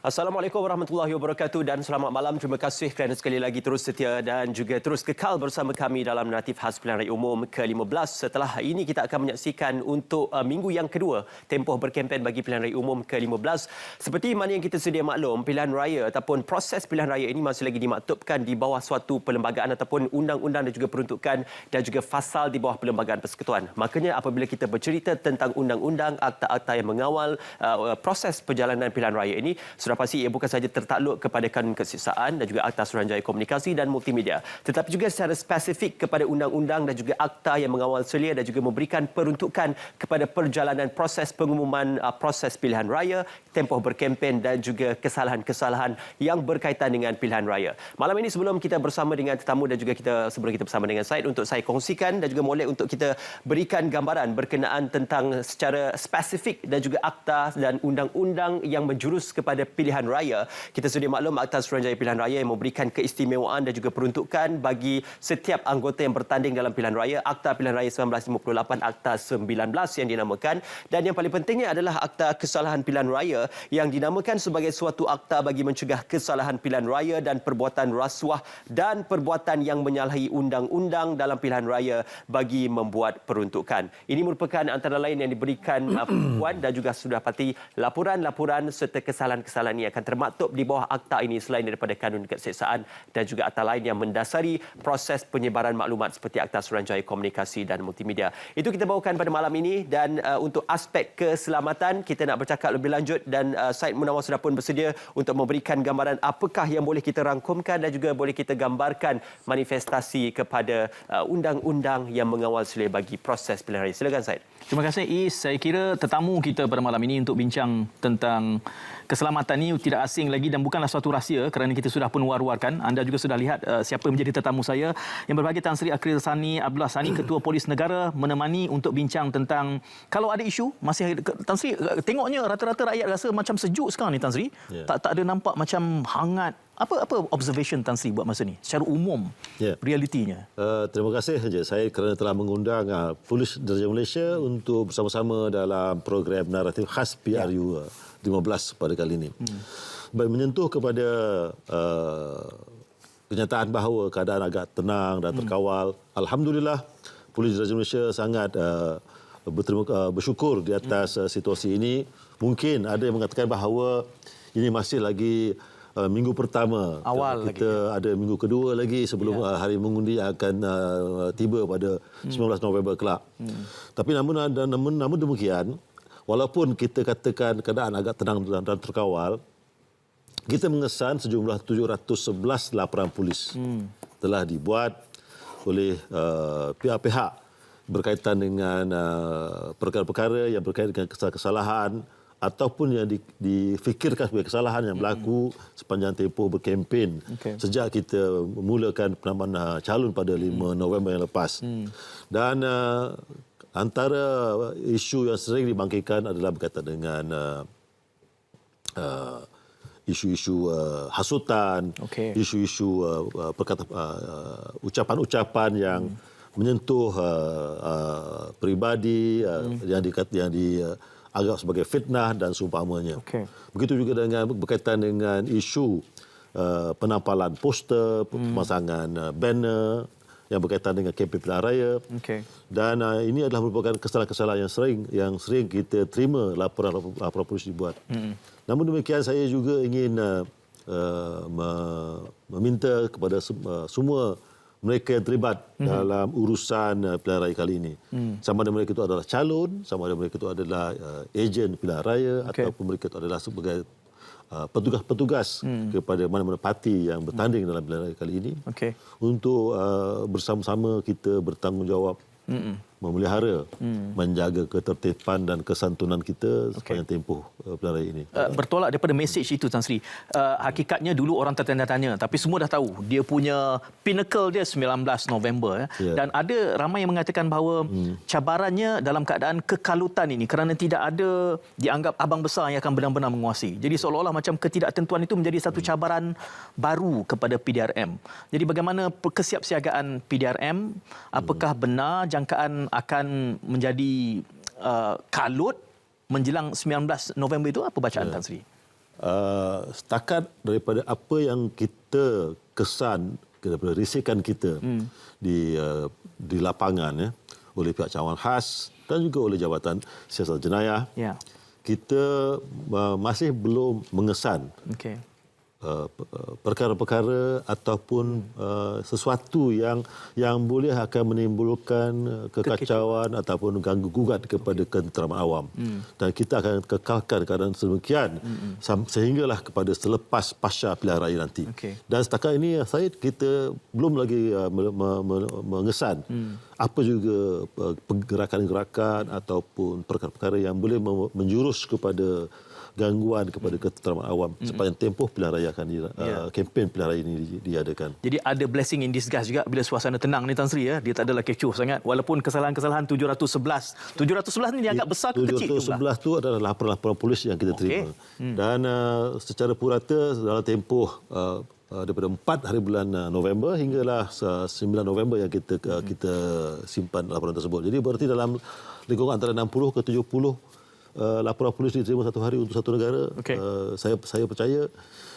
Assalamualaikum warahmatullahi wabarakatuh dan selamat malam. Terima kasih kerana sekali lagi terus setia dan juga terus kekal bersama kami dalam Naratif Khas Pilihan Raya Umum ke-15. Setelah ini kita akan menyaksikan untuk minggu yang kedua tempoh berkempen bagi Pilihan Raya Umum ke-15. Seperti mana yang kita sedia maklum, pilihan raya ataupun proses pilihan raya ini masih lagi dimaktubkan di bawah suatu perlembagaan ataupun undang-undang dan juga peruntukan dan juga fasal di bawah Perlembagaan Persekutuan. Makanya apabila kita bercerita tentang undang-undang, akta-akta yang mengawal proses perjalanan pilihan raya ini, sudah pasti ia bukan sahaja tertakluk kepada kanun kesiksaan dan juga Akta Suruhanjaya Komunikasi dan Multimedia, tetapi juga secara spesifik kepada undang-undang dan juga akta yang mengawal selia dan juga memberikan peruntukan kepada perjalanan proses pengumuman proses pilihan raya, tempoh berkempen dan juga kesalahan-kesalahan yang berkaitan dengan pilihan raya. Malam ini sebelum kita bersama dengan tetamu dan juga sebelum kita bersama dengan Syed untuk saya kongsikan dan juga molek untuk kita berikan gambaran berkenaan tentang secara spesifik dan juga akta dan undang-undang yang menjurus kepada pilihan raya. Kita sudah maklum Akta Suruhanjaya Pilihan Raya yang memberikan keistimewaan dan juga peruntukan bagi setiap anggota yang bertanding dalam pilihan raya. Akta Pilihan Raya 1958, Akta 19 yang dinamakan, dan yang paling pentingnya adalah Akta Kesalahan Pilihan Raya yang dinamakan sebagai suatu akta bagi mencegah kesalahan pilihan raya dan perbuatan rasuah dan perbuatan yang menyalahi undang-undang dalam pilihan raya bagi membuat peruntukan. Ini merupakan antara lain yang diberikan Puan dan juga sudah pasti laporan-laporan serta kesalahan-kesalahan ini akan termaktub di bawah akta ini selain daripada kanun kesiksaan dan juga akta lain yang mendasari proses penyebaran maklumat seperti Akta Suruhanjaya Komunikasi dan Multimedia. Itu kita bawakan pada malam ini, dan untuk aspek keselamatan kita nak bercakap lebih lanjut dan Syed Munawar sudah pun bersedia untuk memberikan gambaran apakah yang boleh kita rangkumkan dan juga boleh kita gambarkan manifestasi kepada undang-undang yang mengawal selia bagi proses pilihan raya. Silakan Syed. Terima kasih Is. Saya kira tetamu kita pada malam ini untuk bincang tentang keselamatan ini tidak asing lagi dan bukanlah suatu rahsia kerana kita sudah pun war-warkan. Anda juga sudah lihat siapa menjadi tetamu saya. Yang berbahagia Tan Sri Akhil Sani Abdullah Sani, Ketua Polis Negara, menemani untuk bincang tentang kalau ada isu masih. Tan Sri, tengoknya rata-rata rakyat rasa macam sejuk sekarang ni Tan Sri. Yeah. Tak ada nampak macam hangat. Apa observation Tan Sri buat masa ni secara umum, realitinya? Terima kasih saja saya kerana telah mengundang Polis Diraja Malaysia untuk bersama-sama dalam program Naratif Khas PRU 15 pada kali ini. Menyentuh kepada kenyataan bahawa keadaan agak tenang dan terkawal. Alhamdulillah, Polis Diraja Malaysia sangat bersyukur di atas situasi ini. Mungkin ada yang mengatakan bahawa ini masih lagi minggu pertama. Awal kita lagi. Ada minggu kedua lagi sebelum hari mengundi akan tiba pada 19 November kelak. Tapi namun demikian, walaupun kita katakan keadaan agak tenang dan terkawal, kita mengesan sejumlah 711 laporan polis telah dibuat oleh pihak-pihak berkaitan dengan perkara-perkara yang berkaitan dengan kesalahan ataupun yang difikirkan sebagai kesalahan yang berlaku sepanjang tempoh berkempen sejak kita memulakan penambahan calon pada 5 November yang lepas. Dan antara isu yang sering dibangkitkan adalah berkaitan dengan isu-isu hasutan, isu-isu ucapan-ucapan yang menyentuh peribadi yang dianggap sebagai fitnah dan seumpamanya. Begitu juga dengan berkaitan dengan isu penampalan poster, pemasangan banner yang berkaitan dengan kempen pilihan raya. Dan ini adalah merupakan kesalahan-kesalahan yang sering kita terima laporan polis dibuat. Namun demikian, saya juga ingin meminta kepada semua mereka yang terlibat dalam urusan pilihan raya kali ini. Sama ada mereka itu adalah calon, sama ada mereka itu adalah ejen pilihan raya, ataupun mereka itu adalah sebagai petugas-petugas kepada mana-mana parti yang bertanding dalam pilihan raya kali ini. Untuk bersama-sama kita bertanggungjawab memelihara, menjaga ketertiban dan kesantunan kita sepanjang tempoh pilihan raya ini. Bertolak daripada mesej itu Tan Sri, hakikatnya dulu orang tertanya-tanya, tapi semua dah tahu dia punya pinnacle dia 19 November. Dan ada ramai yang mengatakan bahawa cabarannya dalam keadaan kekalutan ini kerana tidak ada dianggap abang besar yang akan benar-benar menguasai. Jadi seolah-olah macam ketidaktentuan itu menjadi satu cabaran baru kepada PDRM. Jadi bagaimana kesiapsiagaan PDRM? Apakah benar jangkaan akan menjadi kalut menjelang 19 November itu? Apa bacaan Tan Sri? setakat daripada apa yang kita kesan daripada risikan kita di lapangan ya, oleh pihak cawangan khas dan juga oleh Jabatan Siasat Jenayah, kita masih belum mengesan perkara-perkara ataupun sesuatu yang boleh akan menimbulkan kekacauan ataupun ganggu gugat kepada ketenteraman awam. Dan kita akan kekalkan keadaan sedemikian sehinggalah kepada selepas pasca pilihan raya nanti. Dan setakat ini kita belum lagi mengesan apa juga gerakan-gerakan ataupun perkara-perkara yang boleh menjurus kepada gangguan kepada ketenteraman awam sepanjang tempoh pilihan raya akan kempen pilihan raya ini diadakan. Jadi ada blessing in disguise juga bila suasana tenang ni Tan Sri ya. Dia tak adalah kecoh sangat walaupun kesalahan-kesalahan 711. 711 ni dianggap besar ke kecil jumlah? 711 tu adalah laporan-laporan polis yang kita terima. Dan secara purata dalam tempoh daripada 4 hari bulan November hinggalah 9 November yang kita simpan laporan tersebut. Jadi berarti dalam lingkungan antara 60 ke 70 laporan polis diterima satu hari untuk satu negara. Saya percaya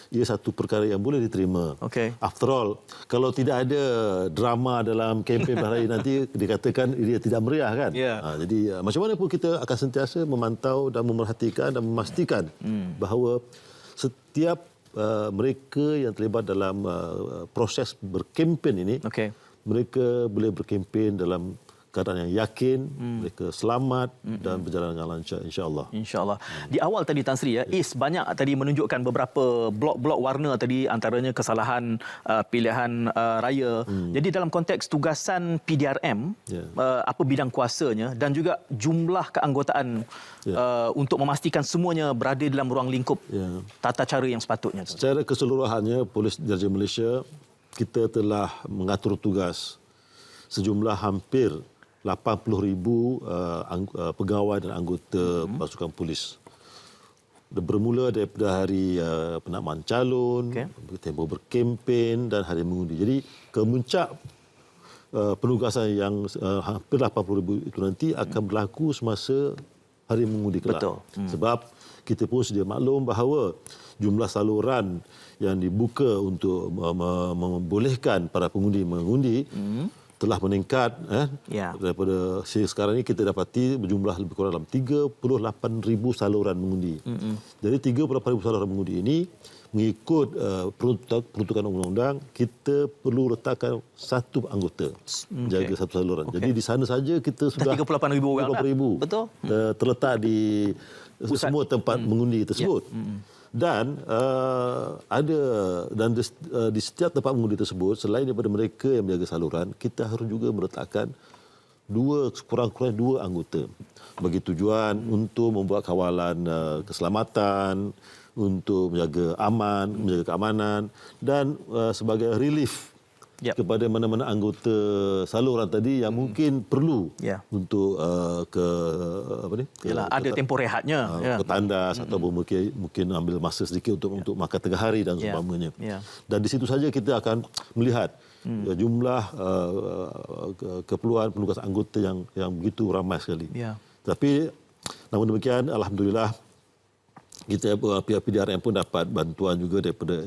ia satu perkara yang boleh diterima. After all, kalau tidak ada drama dalam kempen hari nanti dikatakan ia tidak meriah kan. Jadi macam mana pun kita akan sentiasa memantau dan memerhatikan dan memastikan bahawa setiap mereka yang terlibat dalam proses berkempen ini, mereka boleh berkempen dalam keadaan yang yakin, mereka selamat dan berjalan dengan lancar, insya-Allah. Insya-Allah. Di awal tadi Tan Sri Is banyak tadi menunjukkan beberapa blok-blok warna tadi, antaranya kesalahan pilihan raya. Jadi dalam konteks tugasan PDRM, apa bidang kuasanya dan juga jumlah keanggotaan untuk memastikan semuanya berada dalam ruang lingkup tata cara yang sepatutnya. Secara keseluruhannya, Polis Diraja Malaysia kita telah mengatur tugas sejumlah hampir 80,000 pegawai dan anggota pasukan polis. Bermula daripada hari penakmaan calon, tempoh berkempen dan hari mengundi. Jadi kemuncak penugasan yang hampir 80,000 itu nanti akan berlaku semasa hari mengundi kelak. Sebab kita pun sedia maklum bahawa jumlah saluran yang dibuka untuk membolehkan para pengundi mengundi telah meningkat daripada sekarang ini kita dapati berjumlah lebih kurang dalam 38,000 saluran mengundi. Jadi 38,000 saluran mengundi ini mengikut peruntukan undang-undang kita perlu letakkan satu anggota jaga satu saluran. Jadi di sana saja kita sudah 38,000 orang. 38,000 terletak di semua tempat mengundi tersebut. Dan di setiap tempat mengundi tersebut, selain daripada mereka yang menjaga saluran, kita harus juga meletakkan sekurang-kurangnya 2 anggota bagi tujuan untuk membuat kawalan keselamatan, untuk menjaga keamanan dan sebagai relief kepada mana-mana anggota saluran tadi yang mungkin perlu untuk ada tempoh rehatnya, ke tandas atau mungkin ambil masa sedikit untuk makan tengah hari dan seumpamanya. Dan di situ saja kita akan melihat jumlah keperluan penugasan anggota yang begitu ramai sekali. Tapi namun demikian, alhamdulillah kita pihak PDRM pun dapat bantuan juga daripada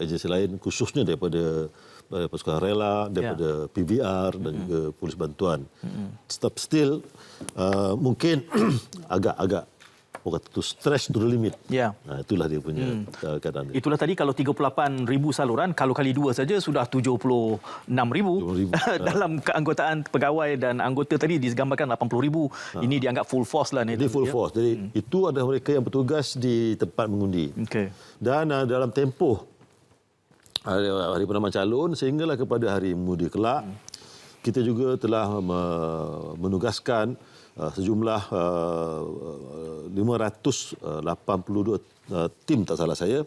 agensi lain, khususnya daripada pasukan rela, daripada PVR dan juga polis bantuan. Still mungkin agak orang kata tu stretch to the limit. Itulah dia punya keadaan. Itulah tadi kalau 38,000 saluran, kalau kali 2 saja sudah 76,000 dalam keanggotaan pegawai dan anggota tadi digambarkan 80,000. Ini dianggap full force lah ni. Ini full force. Jadi itu adalah mereka yang bertugas di tempat mengundi. Dan dalam tempoh hari penakmaan calon sehinggalah kepada hari mengundi kelak, kita juga telah menugaskan sejumlah 582 tim tak salah saya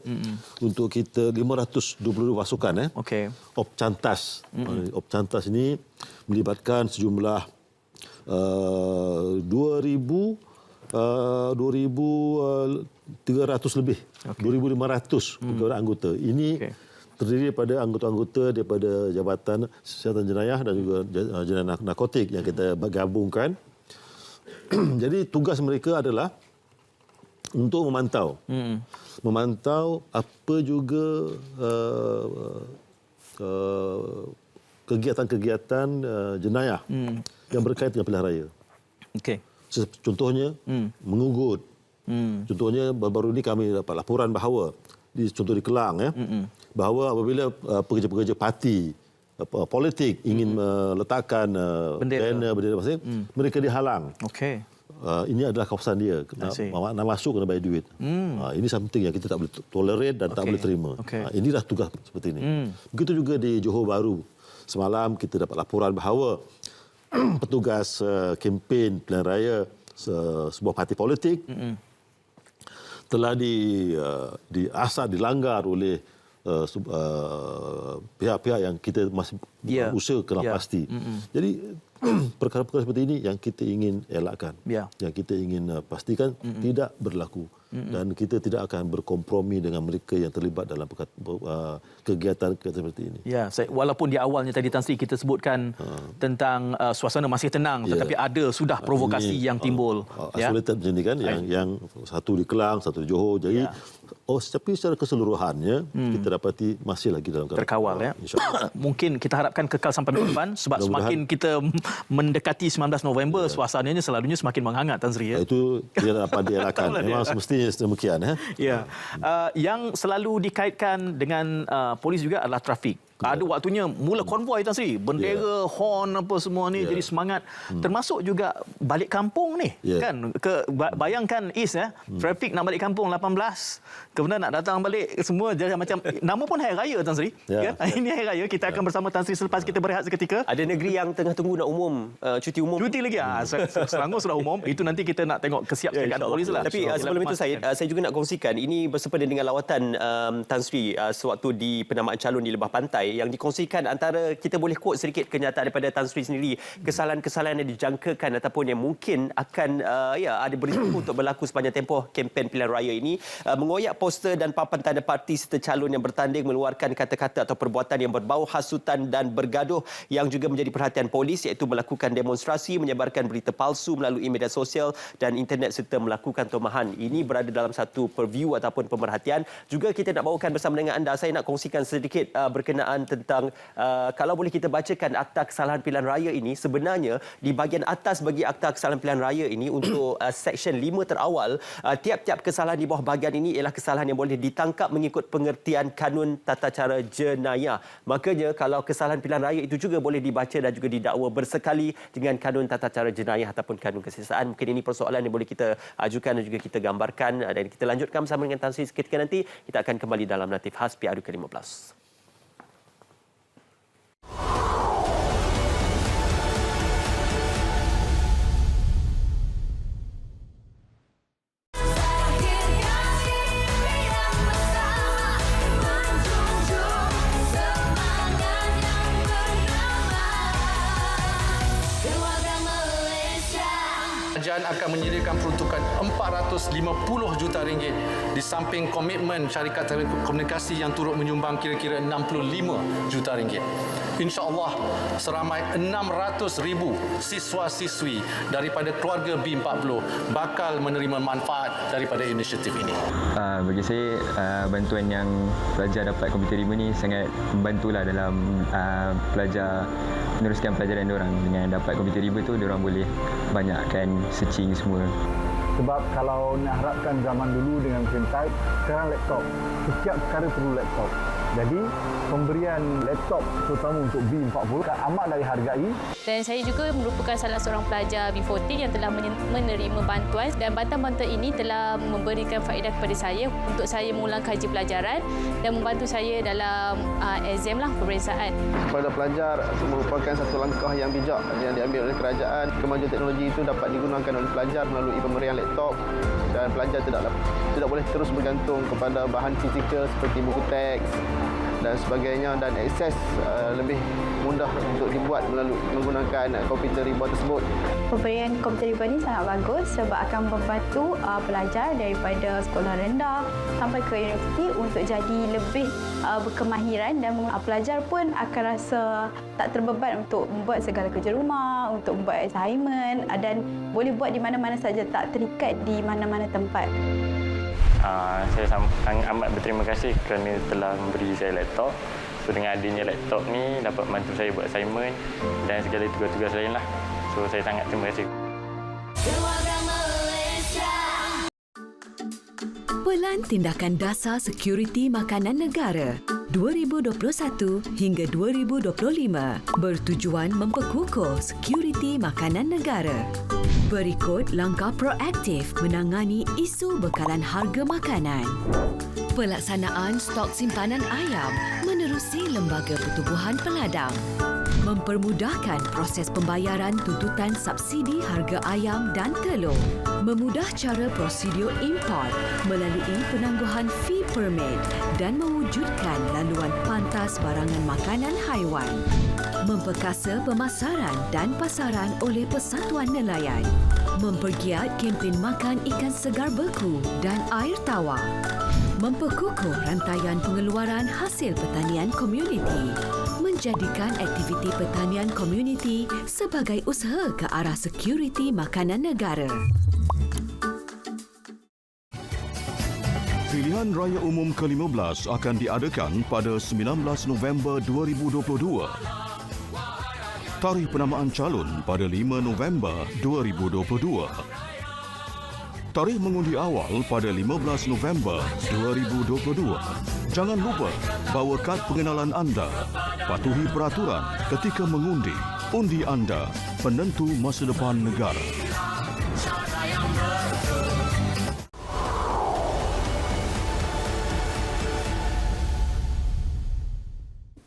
untuk kita 522 pasukan Op Cantas. Op Cantas ini melibatkan sejumlah 2,300 lebih, 2,500 pegawai anggota. Ini terdiri daripada anggota-anggota daripada Jabatan Siasatan Jenayah dan juga Jenayah Narkotik yang kita gabungkan. Jadi tugas mereka adalah untuk memantau memantau apa juga kegiatan-kegiatan jenayah yang berkait dengan pilihan raya. Okey. Contohnya mengugut. Contohnya baru-baru ini kami dapat laporan bahawa contoh di Kelang bahawa apabila pekerja-pekerja parti politik ingin meletakkan bendera masing, mereka dihalang. Okey. Ini adalah kawasan dia. Nak masuk kena bayar duit. Ini something yang kita tak boleh tolerate dan tak boleh terima. Inilah tugas seperti ini. Begitu juga di Johor Bahru. Semalam kita dapat laporan bahawa petugas kempen pilihan raya sebuah parti politik telah diasah, dilanggar oleh pihak-pihak yang kita masih usaha kena pasti. Jadi perkara-perkara seperti ini yang kita ingin elakkan, yang kita ingin pastikan tidak berlaku, dan kita tidak akan berkompromi dengan mereka yang terlibat dalam kegiatan seperti ini. Ya, walaupun di awalnya tadi Tan Sri kita sebutkan tentang suasana masih tenang, tetapi ada sudah provokasi yang timbul. Isolated macam ni kan, yang satu di Kelang, satu di Johor. Jadi tapi secara keseluruhannya kita dapati masih lagi dalam terkawal ya. Mungkin kita harapkan kekal sampai minggu depan, sebab semakin kita mendekati 19 November suasananya selalunya semakin menghangat, Tan Sri. Itu tidak dapat dielakkan. Memang semestinya demikian. Yang selalu dikaitkan dengan polis juga adalah trafik. Ada waktunya mula konvoi, Tan Sri, bendera, horn apa semua ni jadi semangat. Termasuk juga balik kampung ni, kan? Bayangkan trafik nak balik kampung 18, kemudian nak datang balik semua jadi macam nama pun hari raya, Tan Sri. Kan? Ini hari raya, kita akan bersama Tan Sri selepas kita berehat seketika. Ada negeri yang tengah tunggu nak umum cuti umum. Cuti lagi. Selangor sudah umum. Itu nanti kita nak tengok kesiapsiagaan polis lah. Tapi sebelum itu saya juga nak kongsikan ini bersempena dengan lawatan Tan Sri sewaktu di penamaan calon di Lebah Pantai, yang dikongsikan antara kita boleh quote sedikit kenyataan daripada Tan Sri sendiri, kesalahan-kesalahan yang dijangkakan ataupun yang mungkin akan ada berisiko untuk berlaku sepanjang tempoh kempen pilihan raya ini, mengoyak poster dan papan tanda parti serta calon yang bertanding, mengeluarkan kata-kata atau perbuatan yang berbau hasutan dan bergaduh yang juga menjadi perhatian polis, iaitu melakukan demonstrasi, menyebarkan berita palsu melalui media sosial dan internet serta melakukan tomahan. Ini berada dalam satu purview ataupun pemerhatian. Juga kita nak bawakan bersama dengan anda, saya nak kongsikan sedikit berkenaan tentang kalau boleh kita bacakan akta kesalahan pilihan raya ini. Sebenarnya di bahagian atas bagi akta kesalahan pilihan raya ini untuk seksyen 5 terawal, tiap-tiap kesalahan di bawah bahagian ini ialah kesalahan yang boleh ditangkap mengikut pengertian kanun tata cara jenayah. Makanya kalau kesalahan pilihan raya itu juga boleh dibaca dan juga didakwa bersekali dengan kanun tata cara jenayah ataupun kanun kesiasaan. Mungkin ini persoalan yang boleh kita ajukan dan juga kita gambarkan, dan kita lanjutkan bersama dengan Tan Sri seketika nanti. Kita akan kembali dalam Natif Khas PRU ke-15. Kerajaan akan menyediakan peruntukan 450 juta ringgit di samping komitmen syarikat telekomunikasi yang turut menyumbang kira-kira 65 juta ringgit. InsyaAllah seramai 600,000 siswa-siswi daripada keluarga B40 bakal menerima manfaat daripada inisiatif ini. Bagi saya, bantuan yang pelajar dapat komputer riba ni sangat membantulah dalam pelajar meneruskan pelajaran diorang. Dengan dapat komputer riba tu, diorang boleh banyakkan searching semua. Sebab kalau nak harapkan zaman dulu dengan mesin type, sekarang laptop. Setiap perkara perlu laptop. Jadi, pemberian laptop terutama untuk B40 amatlah dihargai. Dan saya juga merupakan salah seorang pelajar B14 yang telah menerima bantuan, dan bantuan-bantuan ini telah memberikan faedah kepada saya untuk saya mengulang kaji pelajaran dan membantu saya dalam exam peperiksaan. Kepada pelajar merupakan satu langkah yang bijak yang diambil oleh kerajaan. Kemajuan teknologi itu dapat digunakan oleh pelajar melalui pemberian laptop, dan pelajar tidak boleh terus bergantung kepada bahan fizikal seperti buku teks dan sebagainya, dan akses lebih mudah untuk dibuat melalui menggunakan komputer riba tersebut. Pemberian komputer riba ini sangat bagus sebab akan membantu pelajar daripada sekolah rendah sampai ke universiti untuk jadi lebih berkemahiran, dan pelajar pun akan rasa tak terbeban untuk membuat segala kerja rumah, untuk membuat assignment, dan boleh buat di mana-mana saja, tak terikat di mana-mana tempat. Saya amat berterima kasih kerana telah memberi saya laptop. So dengan adanya laptop ni dapat bantu saya buat assignment dan segala tugas-tugas lain lah. So saya sangat terima kasih. Pelan Tindakan Dasar Sekuriti Makanan Negara 2021 hingga 2025 bertujuan memperkukuh sekuriti makanan negara. Berikut langkah proaktif menangani isu bekalan harga makanan. Pelaksanaan stok simpanan ayam menerusi Lembaga Pertubuhan Peladang. Mempermudahkan proses pembayaran tuntutan subsidi harga ayam dan telur. Memudah cara prosedur import melalui penangguhan fee permit dan mewujudkan laluan pantas barangan makanan haiwan. Memperkasa pemasaran dan pasaran oleh Persatuan Nelayan. Mempergiat kempen makan ikan segar beku dan air tawar. Memperkukuh rantaian pengeluaran hasil pertanian komuniti. Menjadikan aktiviti pertanian komuniti sebagai usaha ke arah sekuriti makanan negara. Pilihan Raya Umum ke-15 akan diadakan pada 19 November 2022. Tarikh penamaan calon pada 5 November 2022. Tarikh mengundi awal pada 15 November 2022. Jangan lupa bawa kad pengenalan anda. Patuhi peraturan ketika mengundi. Undi anda, penentu masa depan negara.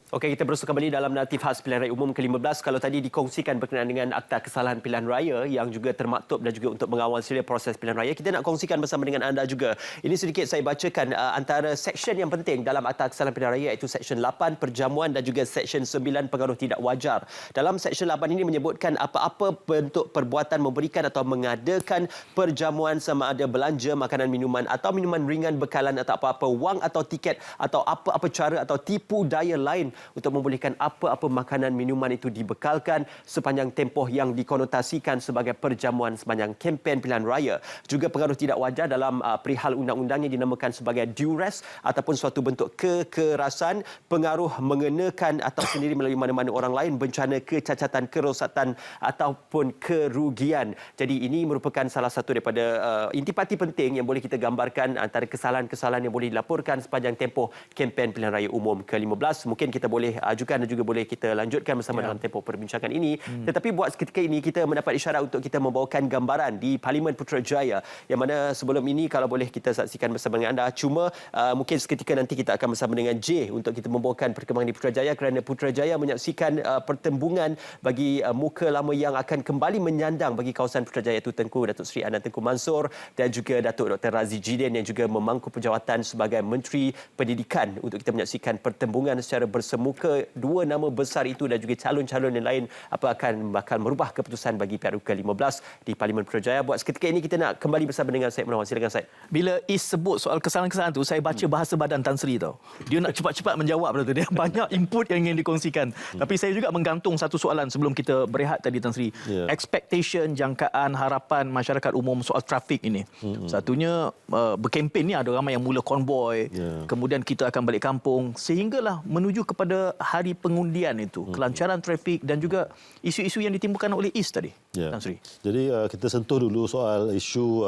Okey, kita bersua kembali dalam Naratif Khas Pilihan Raya Umum ke-15. Kalau tadi dikongsikan berkenaan dengan Akta Kesalahan Pilihan Raya yang juga termaktub dan juga untuk mengawal selia proses pilihan raya, kita nak kongsikan bersama dengan anda juga. Ini sedikit saya bacakan antara seksyen yang penting dalam Akta Kesalahan Pilihan Raya, iaitu Seksyen 8 Perjamuan dan juga Seksyen 9 Pengaruh Tidak Wajar. Dalam Seksyen 8 ini menyebutkan apa-apa bentuk perbuatan memberikan atau mengadakan perjamuan sama ada belanja makanan minuman atau minuman ringan bekalan atau apa-apa wang atau tiket atau apa-apa cara atau tipu daya lain untuk membolehkan apa-apa makanan minuman itu dibekalkan sepanjang tempoh yang dikonotasikan sebagai perjamuan sepanjang kempen pilihan raya. Juga pengaruh tidak wajar dalam perihal undang-undang yang dinamakan sebagai duress ataupun suatu bentuk kekerasan, pengaruh mengenakan atau sendiri melalui mana-mana orang lain, bencana kecacatan, kerosakan ataupun kerugian. Jadi ini merupakan salah satu daripada intipati penting yang boleh kita gambarkan antara kesalahan-kesalahan yang boleh dilaporkan sepanjang tempoh kempen pilihan raya umum ke-15. Mungkin kita boleh ajukan dan juga boleh kita lanjutkan bersama dalam tempoh perbincangan ini. Tetapi buat seketika ini kita mendapat isyarat untuk kita membawakan gambaran di Parlimen Putrajaya, yang mana sebelum ini kalau boleh kita saksikan bersama dengan anda. Cuma mungkin seketika nanti kita akan bersama dengan J untuk kita membawakan perkembangan di Putrajaya, kerana Putrajaya menyaksikan pertembungan bagi muka lama yang akan kembali menyandang bagi kawasan Putrajaya, itu Tengku Datuk Seri Anand Tengku Mansor dan juga Datuk Dr. Razi Jidin yang juga memangku penjawatan sebagai Menteri Pendidikan, untuk kita menyaksikan pertembungan secara bersemuka dua nama besar itu dan juga calon-calon yang lain apa akan bakal merubah keputusan bagi PRU ke-15 di Parlimen Putrajaya. Buat seketika ini kita nak kembali bersama dengan Syed Munawan. Silakan Syed. Bila Is sebut soal kesalahan-kesalahan tu, saya baca bahasa badan Tan Sri tau. Dia nak cepat-cepat menjawab tu. Dia banyak input yang ingin dikongsikan. Tapi saya juga menggantung satu soalan sebelum kita berehat tadi, Tan Sri. Expectation, jangkaan, harapan masyarakat umum soal trafik ini. Satunya berkempen ni ada ramai yang mula konvoi. Kemudian kita akan balik kampung sehinggalah menuju kepada hari pengundian itu, kelancaran trafik dan juga isu-isu yang ditimbulkan oleh Is tadi. Tan Sri. Jadi kita sentuh dulu soal isu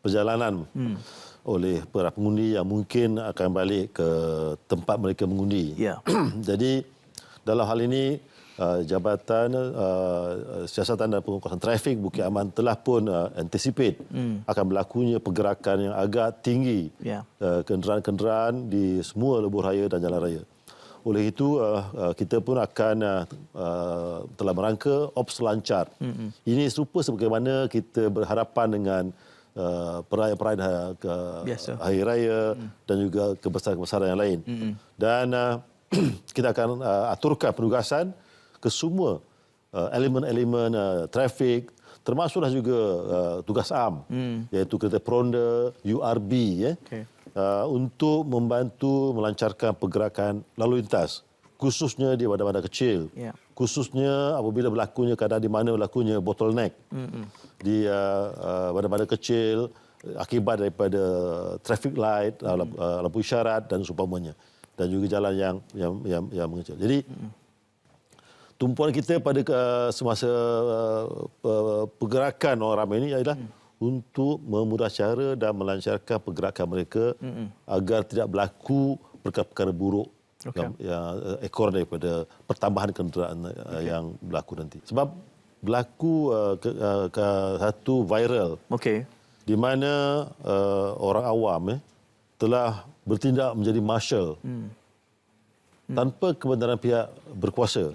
perjalanan oleh para pengundi yang mungkin akan balik ke tempat mereka mengundi. Jadi dalam hal ini Jabatan Siasatan dan Penguasaan Trafik Bukit Aman telah pun anticipate akan berlakunya pergerakan yang agak tinggi kenderaan-kenderaan di semua lebuh raya dan jalan raya. Oleh itu kita pun akan telah merangka Ops Lancar. Ini serupa sebagaimana kita berharapan dengan perayaan-perayaan hari raya dan juga kebesaran-kebesaran yang lain. Dan kita akan aturkan penugasan ke semua elemen-elemen trafik, termasuklah juga tugas am, iaitu kereta peronda, URB, untuk membantu melancarkan pergerakan lalu lintas, khususnya di bandar-bandar kecil, khususnya apabila berlakunya keadaan di mana berlakunya bottleneck di bandar-bandar kecil, akibat daripada traffic light, lampu isyarat dan seumpamanya, dan juga jalan yang mengecil. Jadi tumpuan kita pada semasa pergerakan orang ramai ini adalah untuk memudah cara dan melancarkan pergerakan mereka agar tidak berlaku perkara-perkara buruk yang ekor daripada pertambahan kenderaan yang berlaku nanti. Sebab berlaku satu viral di mana orang awam telah bertindak menjadi marshal tanpa kebenaran pihak berkuasa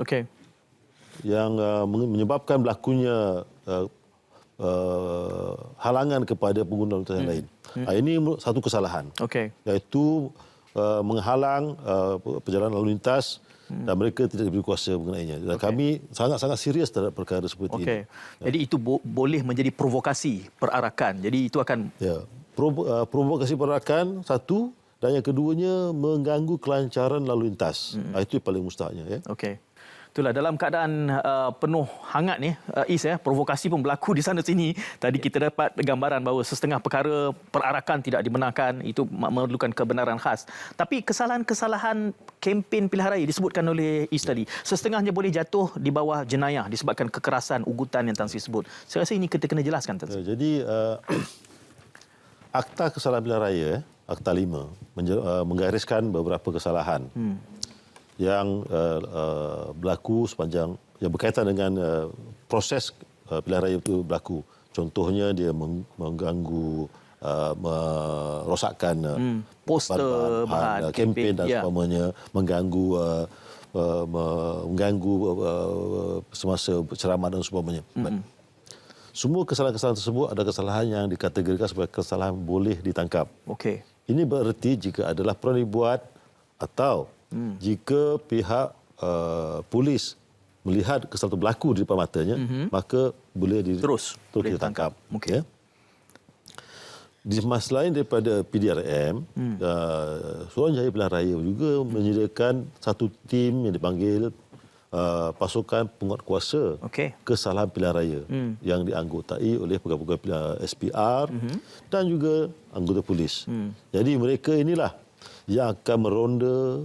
yang menyebabkan berlakunya halangan kepada pengguna lalu lintas yang lain. Ini satu kesalahan, iaitu menghalang perjalanan lalu lintas dan mereka tidak diberi kuasa mengenainya. Dan kami sangat-sangat serius terhadap perkara seperti ini. Jadi itu boleh menjadi provokasi perarakan. Jadi itu akan provokasi perarakan satu, dan yang keduanya mengganggu kelancaran lalu lintas. Itu yang paling mustahaknya. Itulah, dalam keadaan penuh hangat ni, provokasi pun berlaku di sana sini. Tadi kita dapat gambaran bahawa setengah perkara perarakan tidak dibenarkan, itu memerlukan kebenaran khas. Tapi kesalahan-kesalahan kempen pilihan raya disebutkan oleh Is tadi, setengahnya boleh jatuh di bawah jenayah disebabkan kekerasan ugutan yang Tan Sri sebut. Saya rasa ini kita kena jelaskan, Tan Sri. Jadi Akta Kesalahan Pilihan Raya, Akta 5, menggariskan beberapa kesalahan yang berlaku sepanjang yang berkaitan dengan proses pilihan raya itu berlaku. Contohnya dia mengganggu, merosakkan poster, bahan kempen dan sebagainya, mengganggu semasa ceramah dan sebagainya. Semua kesalahan-kesalahan tersebut adalah kesalahan yang dikategorikan sebagai kesalahan boleh ditangkap. Ini bererti jika adalah pernah dibuat atau jika pihak polis melihat kesalahan itu berlaku di depan matanya, maka boleh terus ditangkap. Di masa lain daripada PDRM, Suruhanjaya Pilihan Raya juga menyediakan satu tim yang dipanggil pasukan penguat kuasa kesalahan pilihan raya yang dianggotai oleh pegawai-pegawai SPR dan juga anggota polis. Jadi mereka inilah yang akan meronda,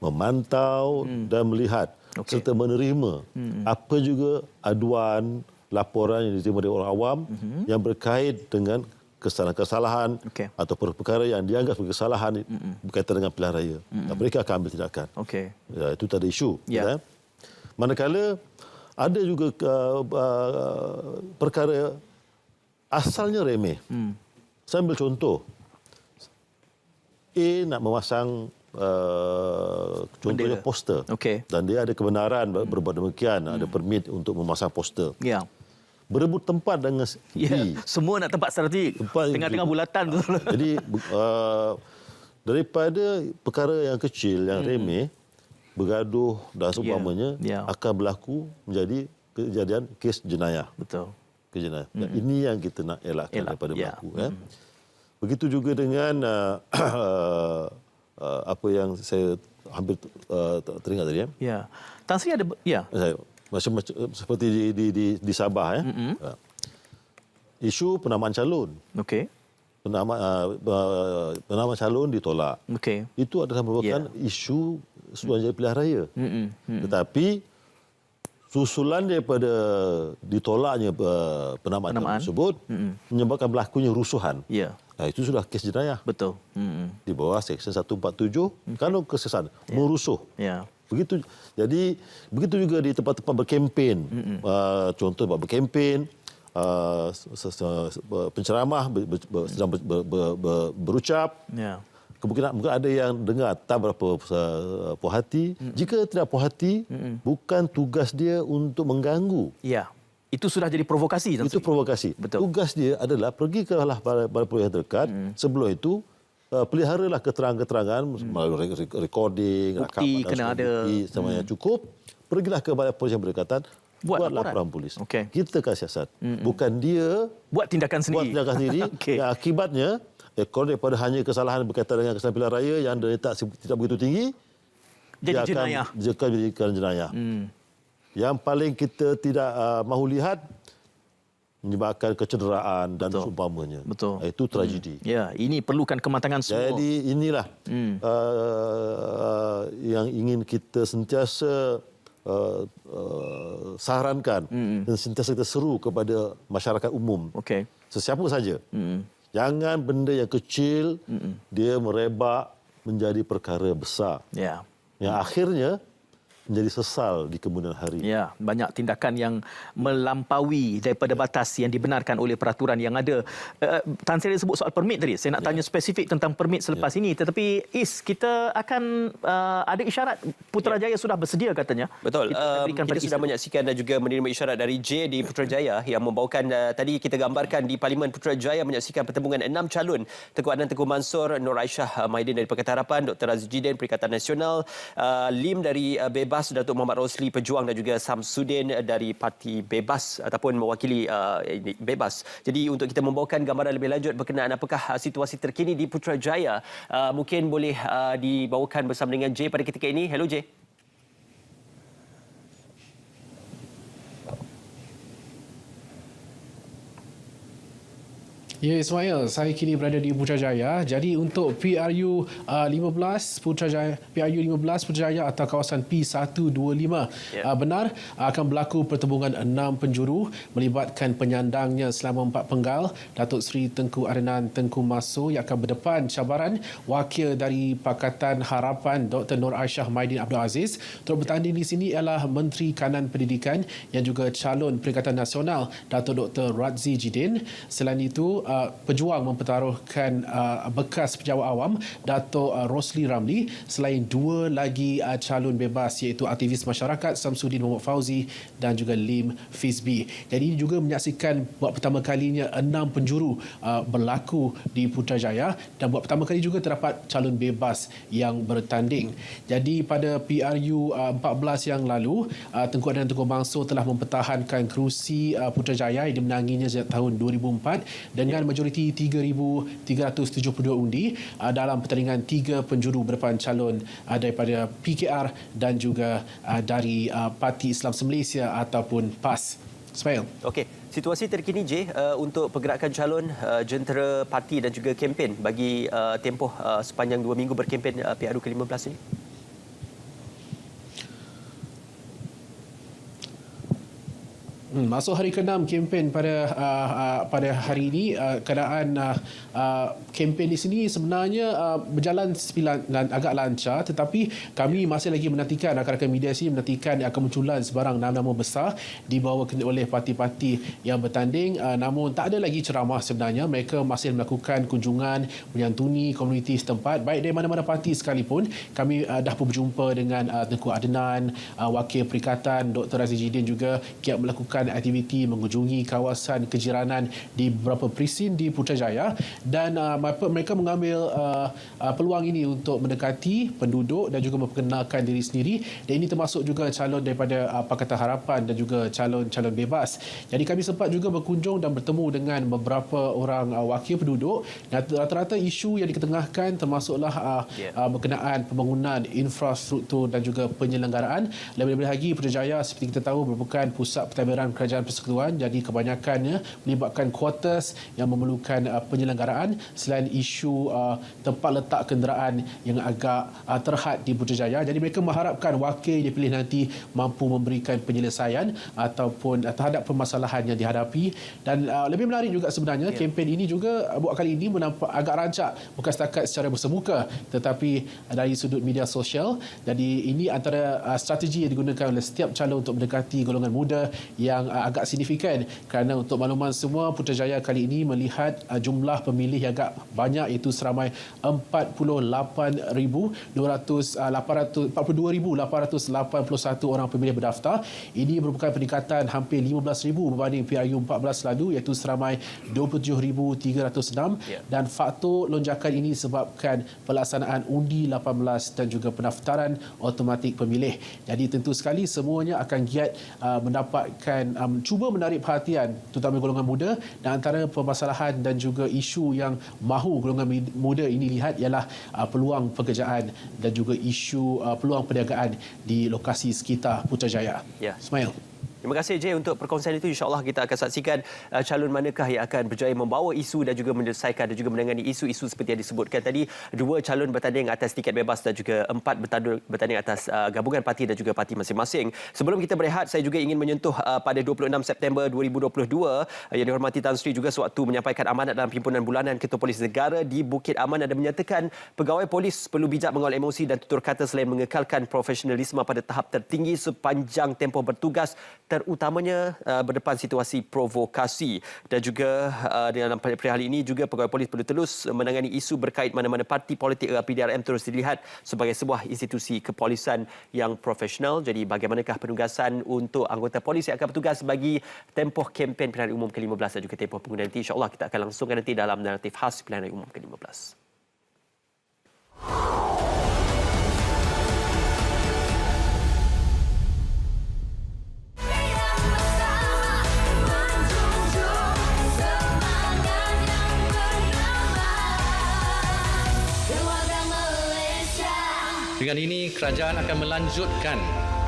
memantau dan melihat serta menerima apa juga aduan, laporan yang diterima dari orang awam yang berkait dengan kesalahan-kesalahan atau perkara yang dianggap sebagai kesalahan berkaitan dengan pilihan raya. Dan mereka akan ambil tindakan. Itu tak ada isu. Manakala ada juga perkara asalnya remeh. Saya ambil contoh. A nak memasang contohnya poster. Dan dia ada kebenaran berbuat demikian, ada permit untuk memasang poster. Berebut tempat dengan B. Semua nak tempat strategik. Tengah-tengah bulatan tu. Jadi daripada perkara yang kecil, yang remeh, bergaduh dan seumpamanya akan berlaku menjadi kejadian kes jenayah. Jenayah. Ini yang kita nak elakkan daripada berlaku. Begitu juga dengan apa yang saya hampir teringat tadi. Tan Sri ada macam seperti di Sabah isu penamaan calon. Penamaan calon ditolak. Itu adalah merupakan isu Suruhanjaya Pilihan Raya. Tetapi susulan daripada ditolaknya penamaan tersebut menyebabkan berlakunya rusuhan. Itu sudah kes jenayah. Di bawah Seksyen 147 Kanun Kesesahan merusuh. Jadi begitu juga di tempat-tempat berkempen. Contoh berkempen, penceramah sedang berucap. Kemungkinan mungkin ada yang dengar tak berapa puas hati. Jika tidak puas hati, bukan tugas dia untuk mengganggu. Itu sudah jadi provokasi. Itu provokasi. Tugas dia adalah pergi ke balai polis yang terdekat. Sebelum itu, peliharalah keterangan-keterangan melalui recording, bukti kena ada. Semuanya cukup. Pergilah ke balai polis yang berdekatan. Buat laporan polis. Kita akan siasat. Bukan dia buat tindakan sendiri. Yang akibatnya, ekor daripada hanya kesalahan berkaitan dengan kesalahan pilihan raya yang tidak begitu tinggi, jadi jenayah. Dia akan menjadikan jenayah. Yang paling kita tidak mahu lihat, menyebabkan kecederaan dan seumpamanya. Betul. Itu tragedi. Ya, ini perlukan kematangan semua. Jadi inilah yang ingin kita sentiasa sarankan dan sentiasa kita seru kepada masyarakat umum. Okey. Sesiapa saja. Jangan benda yang kecil dia merebak menjadi perkara besar. Ya. Yang akhirnya menjadi sesal di kemudian hari. Ya, banyak tindakan yang melampaui daripada batas yang dibenarkan oleh peraturan yang ada. Tan Sri sebut soal permit tadi. Saya nak tanya spesifik tentang permit selepas ini. Tetapi kita akan ada isyarat Putrajaya sudah bersedia katanya. Betul. Kita sudah menyaksikan dan juga menerima isyarat dari J di Putrajaya yang membawakan tadi kita gambarkan di Parlimen Putrajaya menyaksikan pertemuan 6 calon Tengku Adnan Tengku Mansur, Nur Aisyah Maidin dari Pakatan Harapan, Dr. Aziz Jidin Perikatan Nasional, Lim dari Bebas, Datuk Muhammad Rosli Pejuang dan juga Samsudin dari Parti Bebas ataupun mewakili Bebas. Jadi untuk kita membawakan gambaran lebih lanjut berkenaan apakah situasi terkini di Putrajaya, mungkin boleh dibawakan bersama dengan J pada ketika ini. Hello J. Ya Ismail, saya kini berada di Putrajaya. Jadi untuk PRU 15 Putrajaya atau kawasan P125 benar akan berlaku pertembungan 6 penjuru melibatkan penyandangnya selama 4 penggal, Datuk Seri Tengku Adnan Tengku Mansur yang akan berdepan cabaran wakil dari Pakatan Harapan Dr. Nur Aisyah Maidin Abdul Aziz. Turut bertanding di sini ialah Menteri Kanan Pendidikan yang juga calon Perikatan Nasional Datuk Dr. Razzie Jidin. Selain itu Pejuang mempertaruhkan bekas pejabat awam Datuk Rosli Ramli selain 2 lagi calon bebas iaitu aktivis masyarakat Samsudin Muhammad Fauzi dan juga Lim Fizbi. Jadi ini juga menyaksikan buat pertama kalinya 6 penjuru berlaku di Putrajaya dan buat pertama kali juga terdapat calon bebas yang bertanding. Jadi pada PRU 14 yang lalu Tengku Adnan Tengku Mansur telah mempertahankan kerusi Putrajaya yang dimenanginya sejak tahun 2004 dengan majoriti 3,372 undi dalam pertandingan 3 penjuru berdepan calon daripada PKR dan juga dari Parti Islam Malaysia ataupun PAS. Ismail. Okey, situasi terkini J untuk pergerakan calon jentera parti dan juga kempen bagi tempoh sepanjang 2 minggu berkempen PRU ke-15 ini. Masuk hari ke-6 kempen pada hari ini, keadaan kempen di sini sebenarnya berjalan agak lancar, tetapi kami masih lagi menantikan, rakan-rakan media sini menantikan kemunculan sebarang nama-nama besar dibawa oleh parti-parti yang bertanding. Namun tak ada lagi ceramah sebenarnya. Mereka masih melakukan kunjungan menyantuni komuniti setempat, baik dari mana-mana parti sekalipun. Kami dah pun berjumpa dengan Tengku Adnan, Wakil Perikatan Dr. Aziz Jidin juga giat melakukan aktiviti mengunjungi kawasan kejiranan di beberapa presin di Putrajaya dan mereka mengambil peluang ini untuk mendekati penduduk dan juga memperkenalkan diri sendiri, dan ini termasuk juga calon daripada Pakatan Harapan dan juga calon-calon bebas. Jadi kami sempat juga berkunjung dan bertemu dengan beberapa orang wakil penduduk dan rata-rata isu yang diketengahkan termasuklah berkenaan pembangunan infrastruktur dan juga penyelenggaraan. Lebih-lebih lagi Putrajaya seperti kita tahu merupakan pusat pentadbiran kerajaan persekutuan, jadi kebanyakannya melibatkan kuartus yang memerlukan penyelenggaraan selain isu tempat letak kenderaan yang agak terhad di Putrajaya. Jadi mereka mengharapkan wakil yang dipilih nanti mampu memberikan penyelesaian ataupun terhadap permasalahan yang dihadapi. Dan lebih menarik juga sebenarnya kempen ini juga buat kali ini menampak agak rancak, bukan setakat secara bersemuka tetapi dari sudut media sosial. Jadi ini antara strategi yang digunakan oleh setiap calon untuk mendekati golongan muda yang agak signifikan, kerana untuk makluman semua Putrajaya kali ini melihat jumlah pemilih yang agak banyak iaitu seramai 42,881 orang pemilih berdaftar. Ini merupakan peningkatan hampir 15,000 berbanding PRU 14 lalu iaitu seramai 27,306 dan faktor lonjakan ini sebabkan pelaksanaan undi 18 dan juga pendaftaran automatik pemilih. Jadi tentu sekali semuanya akan giat mendapatkan cuba menarik perhatian terutama golongan muda, dan antara permasalahan dan juga isu yang mahu golongan muda ini lihat ialah peluang pekerjaan dan juga isu peluang perniagaan di lokasi sekitar Putrajaya. Ya. Ismail. Terima kasih Jay untuk perkongsian itu. InsyaAllah kita akan saksikan calon manakah yang akan berjaya membawa isu dan juga menyelesaikan dan juga menangani isu-isu seperti yang disebutkan tadi. 2 calon bertanding atas tiket bebas dan juga 4 bertanding atas gabungan parti dan juga parti masing-masing. Sebelum kita berehat, saya juga ingin menyentuh pada 26 September 2022 yang dihormati Tan Sri juga sewaktu menyampaikan amanat dalam pimpinan bulanan Ketua Polis Negara di Bukit Aman dan menyatakan pegawai polis perlu bijak mengawal emosi dan tutur kata selain mengekalkan profesionalisme pada tahap tertinggi sepanjang tempoh bertugas, terutamanya berdepan situasi provokasi. Dan juga dalam perihal ini juga pegawai polis perlu terus menangani isu berkait mana-mana parti politik PDRM terus dilihat sebagai sebuah institusi kepolisan yang profesional. Jadi bagaimanakah penugasan untuk anggota polis yang akan bertugas bagi tempoh kempen pilihan umum ke-15 dan juga tempoh pengundian nanti, insya-Allah kita akan langsungkan nanti dalam naratif khas pilihan umum ke-15. Dengan ini, kerajaan akan melanjutkan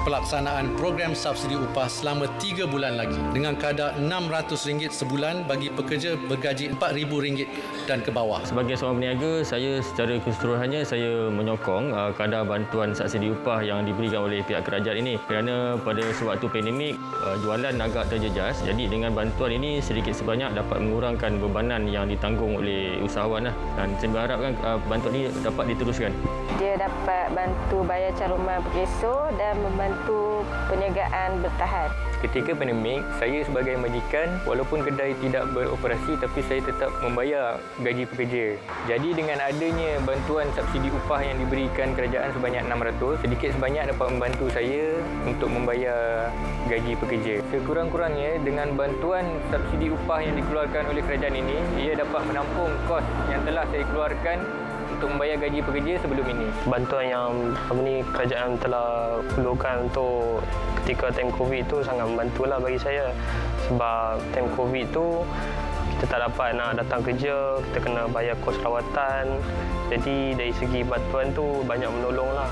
pelaksanaan program subsidi upah selama 3 bulan lagi dengan kadar RM600 sebulan bagi pekerja bergaji RM4,000 dan ke bawah. Sebagai seorang peniaga, saya secara keseluruhannya saya menyokong kadar bantuan subsidi upah yang diberikan oleh pihak kerajaan ini kerana pada sewaktu pandemik jualan agak terjejas. Jadi dengan bantuan ini sedikit sebanyak dapat mengurangkan bebanan yang ditanggung oleh usahawan dan saya berharapkan bantuan ini dapat diteruskan. Dia dapat bantu bayar cash rumah beresor dan membantu perniagaan bertahan. Ketika pandemik, saya sebagai majikan walaupun kedai tidak beroperasi tapi saya tetap membayar gaji pekerja. Jadi dengan adanya bantuan subsidi upah yang diberikan kerajaan sebanyak RM600, sedikit sebanyak dapat membantu saya untuk membayar gaji pekerja. Sekurang-kurangnya dengan bantuan subsidi upah yang dikeluarkan oleh kerajaan ini, ia dapat menampung kos yang telah saya keluarkan untuk membayar gaji pekerja sebelum ini. Bantuan yang kerajaan telah perlukan untuk ketika time COVID itu sangat membantulah bagi saya. Sebab time COVID itu kita tak dapat nak datang kerja, kita kena bayar kos rawatan. Jadi dari segi bantuan tu banyak menolonglah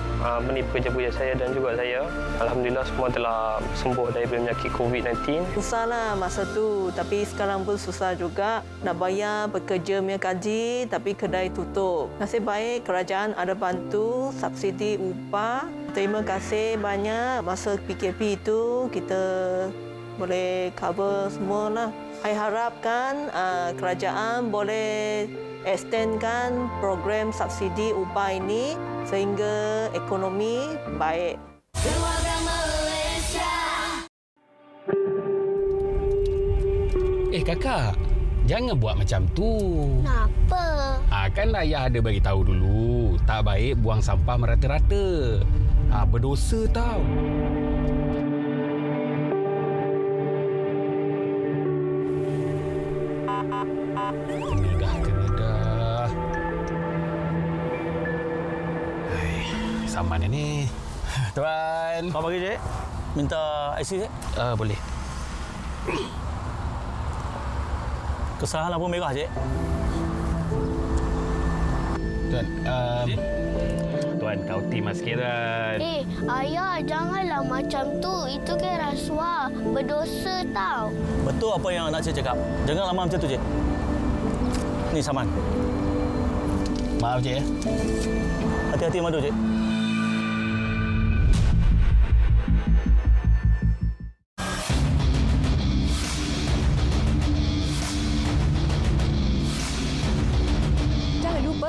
pekerja-pekerja saya dan juga saya. Alhamdulillah semua telah sembuh daripada penyakit COVID-19. Susahlah masa tu, tapi sekarang pun susah juga nak bayar pekerja punya gaji tapi kedai tutup. Nasib baik kerajaan ada bantu subsidi upah. Terima kasih banyak. Masa PKP itu kita boleh cover semualah. Saya harapkan kerajaan boleh extendkan program subsidi upah ini sehingga ekonomi baik. Kakak, jangan buat macam tu. Kenapa? Kan ayah ada bagi tahu dulu, tak baik buang sampah merata-rata. Berdosa tau. Kena dah. Saman ni. Tuan. Apa bagi, Cik? Minta IC, Cik? Boleh. Kesalahan lampu merah, Cik. Tuan, Tuan, kau timas sikit, Ayah, janganlah macam tu. Itu kan rasuah. Berdosa tau. Betul apa yang nak Cik cakap. Jangan lama macam tu, Cik. Ni saman. Maaf, Cik. Hati-hati madu, Cik.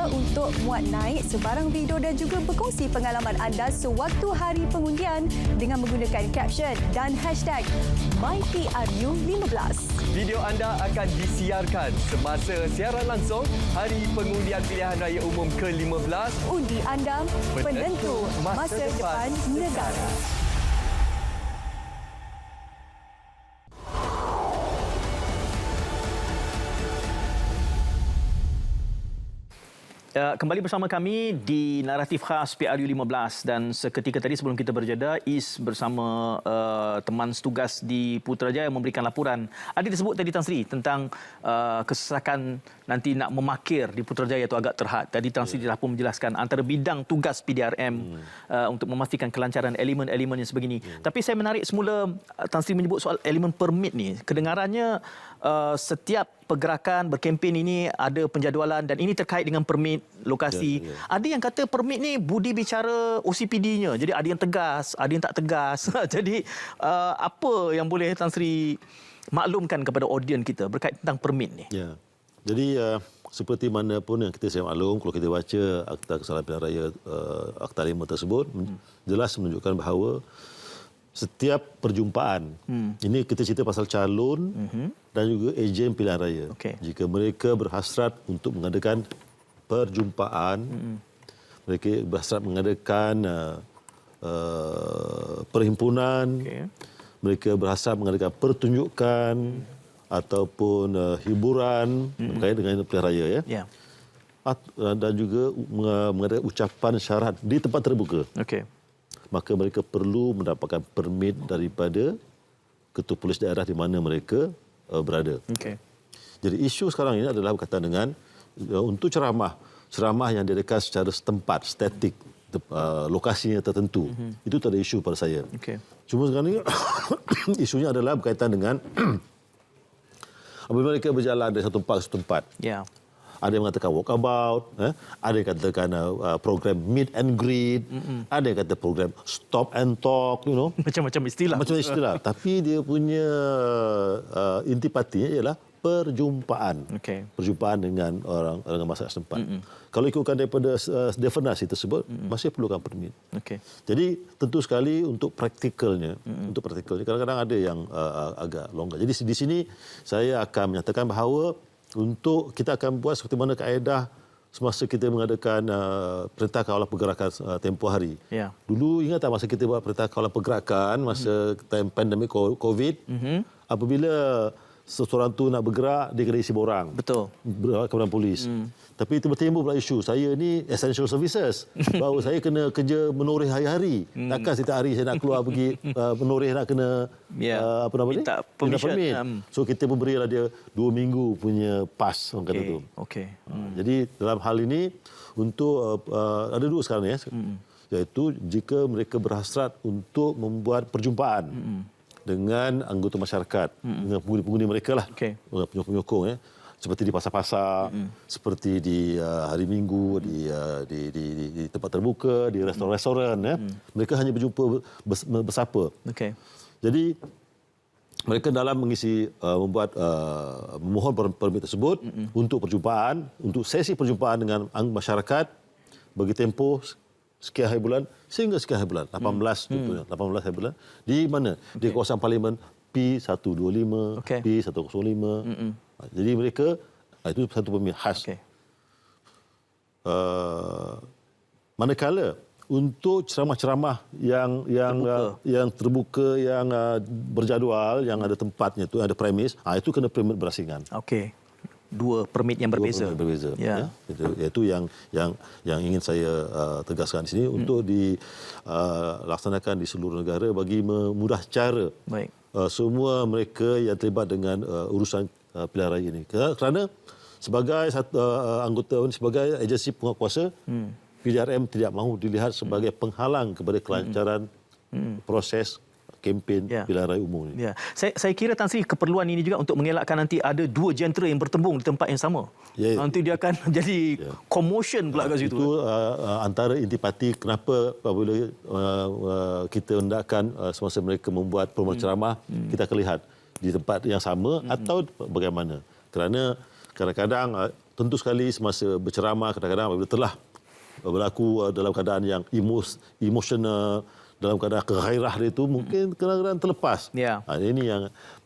Untuk muat naik sebarang video dan juga berkongsi pengalaman anda sewaktu hari pengundian dengan menggunakan caption dan hashtag MyPRU15. Video anda akan disiarkan semasa siaran langsung Hari Pengundian Pilihan Raya Umum ke-15. Undi anda penentu masa depan negara. Kembali bersama kami di Naratif Khas PRU 15 dan seketika tadi sebelum kita berjeda, Is bersama teman setugas di Putrajaya memberikan laporan. Ada disebut tadi Tan Sri tentang kesesakan nanti nak memakir di Putrajaya itu agak terhad. Tadi Tan Sri telah pun menjelaskan antara bidang tugas PDRM untuk memastikan kelancaran elemen-elemen yang sebegini. Tapi saya menarik semula Tan Sri menyebut soal elemen permit ni. Kedengarannya setiap pergerakan berkempen ini ada penjadualan dan ini terkait dengan permit lokasi. Ada yang kata permit ni budi bicara OCPD-nya. Jadi ada yang tegas, ada yang tak tegas. Jadi apa yang boleh Tan Sri maklumkan kepada audien kita berkait tentang permit ni? Ya. Jadi seperti mana pun yang kita saya maklum, kalau kita baca Akta Kesalahan Pilihan Raya Akta 5 tersebut, jelas menunjukkan bahawa setiap perjumpaan, ini kita cerita pasal calon dan juga ejen pilihan raya. Jika mereka berhasrat untuk mengadakan perjumpaan, mereka berhasrat mengadakan perhimpunan, mereka berhasrat mengadakan pertunjukan ataupun hiburan berkait dengan pilihan raya, dan juga mengadakan ucapan syarat di tempat terbuka. Maka mereka perlu mendapatkan permit daripada Ketua Polis Daerah di mana mereka berada. Jadi isu sekarang ini adalah berkaitan dengan untuk ceramah yang diadakan secara setempat, statik, lokasinya tertentu. Itu tak ada isu pada saya. Cuma sekarang ini isunya adalah berkaitan dengan apabila mereka berjalan dari satu tempat ke satu tempat. Ada yang mengatakan walkabout, ada yang katakan program meet and greet, ada yang kata program stop and talk, Macam-macam istilah. Macam istilah. Tapi dia punya intipatinya ialah perjumpaan. Perjumpaan dengan orang dengan masyarakat setempat. Kalau ikutkan daripada definisi tersebut, masih perlukan permit. Jadi tentu sekali untuk praktikalnya, kadang-kadang ada yang agak longgar. Jadi di sini saya akan menyatakan bahawa untuk kita akan buat seperti mana kaedah semasa kita mengadakan perintah kawalan pergerakan tempoh hari. Dulu ingat tak masa kita buat perintah kawalan pergerakan masa time pandemik COVID, apabila seseorang tu nak bergerak, dia kena isi borang. Betul. Kepada polis. Tapi timbul pula isu, saya ni essential services. Bahawa saya kena kerja menoreh hari-hari. Takkan setiap hari saya nak keluar pergi menoreh nak kena minta permission. So kita pun berilah dia 2 minggu punya pas orang kata tu. Jadi dalam hal ini untuk ada dua sekarang ni iaitu jika mereka berhasrat untuk membuat perjumpaan dengan anggota masyarakat, dengan pengundi-pengundi mereka lah, penyokong-penyokong seperti di pasar-pasar, seperti di hari Minggu, di tempat terbuka, di restoran-restoran, mereka hanya berjumpa bersapa. Jadi mereka dalam mengisi membuat memohon permit tersebut untuk perjumpaan, untuk sesi perjumpaan dengan masyarakat bagi tempoh sekian hari bulan sehingga sekian hari bulan, 18 contohnya, 18 hari bulan. Di mana? Di kawasan parlimen P125, P105. Jadi mereka itu satu permit khas. Manakala untuk ceramah-ceramah yang terbuka, yang berjadual, yang ada tempatnya tu, ada premis, itu kena permit berasingan. Dua permit yang berbeza. Iaitu yang ingin saya tegaskan di sini untuk dilaksanakan di seluruh negara bagi memudah cara semua mereka yang terlibat dengan urusan pilihan raya ini. Kerana sebagai anggota, sebagai agensi penguatkuasa, PDRM tidak mahu dilihat sebagai penghalang kepada kelancaran proses kempen pilihan raya umum ini. Saya kira Tan Sri keperluan ini juga untuk mengelakkan nanti ada dua jentera yang bertembung di tempat yang sama. Nanti dia akan jadi commotion pula kat situ. Itu antara intipati kenapa apabila kita hendakkan semasa mereka membuat program ceramah, kita akan lihat di tempat yang sama atau bagaimana. Kerana kadang-kadang tentu sekali semasa berceramah, kadang-kadang apabila telah berlaku dalam keadaan yang emosional, dalam keadaan kegairah dia itu mungkin kadang-kadang terlepas. Ini yang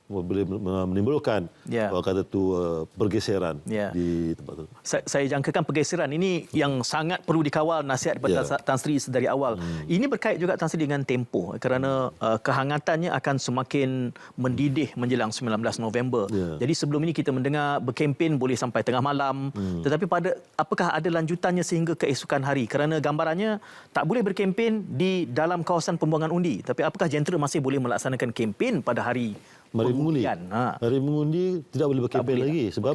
boleh menimbulkan orang kata tu pergeseran di tempat itu. Saya jangkakan pergeseran ini yang sangat perlu dikawal, nasihat daripada Tan Sri dari awal. Ini berkait juga Tan Sri dengan tempoh kerana kehangatannya akan semakin mendidih menjelang 19 November. Jadi sebelum ini kita mendengar berkempen boleh sampai tengah malam, tetapi apakah ada lanjutannya sehingga keesokan hari? Kerana gambarannya tak boleh berkempen di dalam kawasan pembuangan undi, tapi apakah jentera masih boleh melaksanakan kempen pada hari mengundi? Hari mengundi tidak boleh berkempen lagi sebab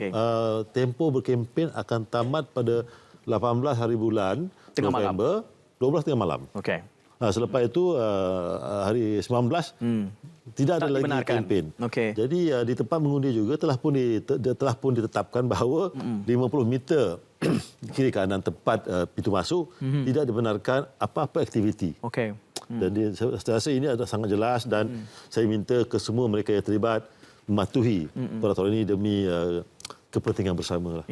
tempoh berkempen akan tamat pada 18 hari bulan November, 12 tengah malam. Selepas itu hari 19 tidak ada lagi kempen. Jadi di tempat mengundi juga telah pun ditetapkan bahawa 50 meter kiri kanan tempat pintu masuk tidak dibenarkan apa-apa aktiviti. Dan saya rasa ini adalah sangat jelas dan saya minta ke semua mereka yang terlibat mematuhi peraturan ini demi kepentingan bersama.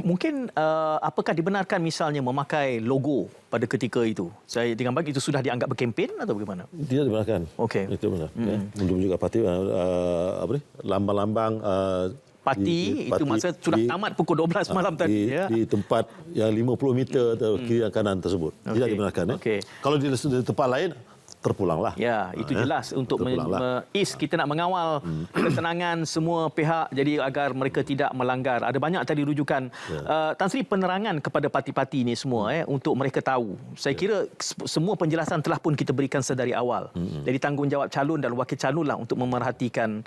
Mungkin apakah dibenarkan misalnya memakai logo pada ketika itu? Saya dengan baik itu sudah dianggap berkempen atau bagaimana? Tidak dibenarkan. Itu benar. Belum juga parti lambang-lambang parti itu masa sudah tamat pukul 12 malam tadi di tempat yang 50 meter kiri dan kanan tersebut. Tidak dibenarkan. Kalau di tempat lain terpulanglah. Itu jelas untuk kita nak mengawal ketenangan semua pihak jadi agar mereka tidak melanggar. Ada banyak tadi rujukan. Tan Sri, penerangan kepada parti-parti ini semua untuk mereka tahu. Saya kira semua penjelasan telah pun kita berikan sedari awal. Jadi tanggungjawab calon dan wakil calon lah untuk memerhatikan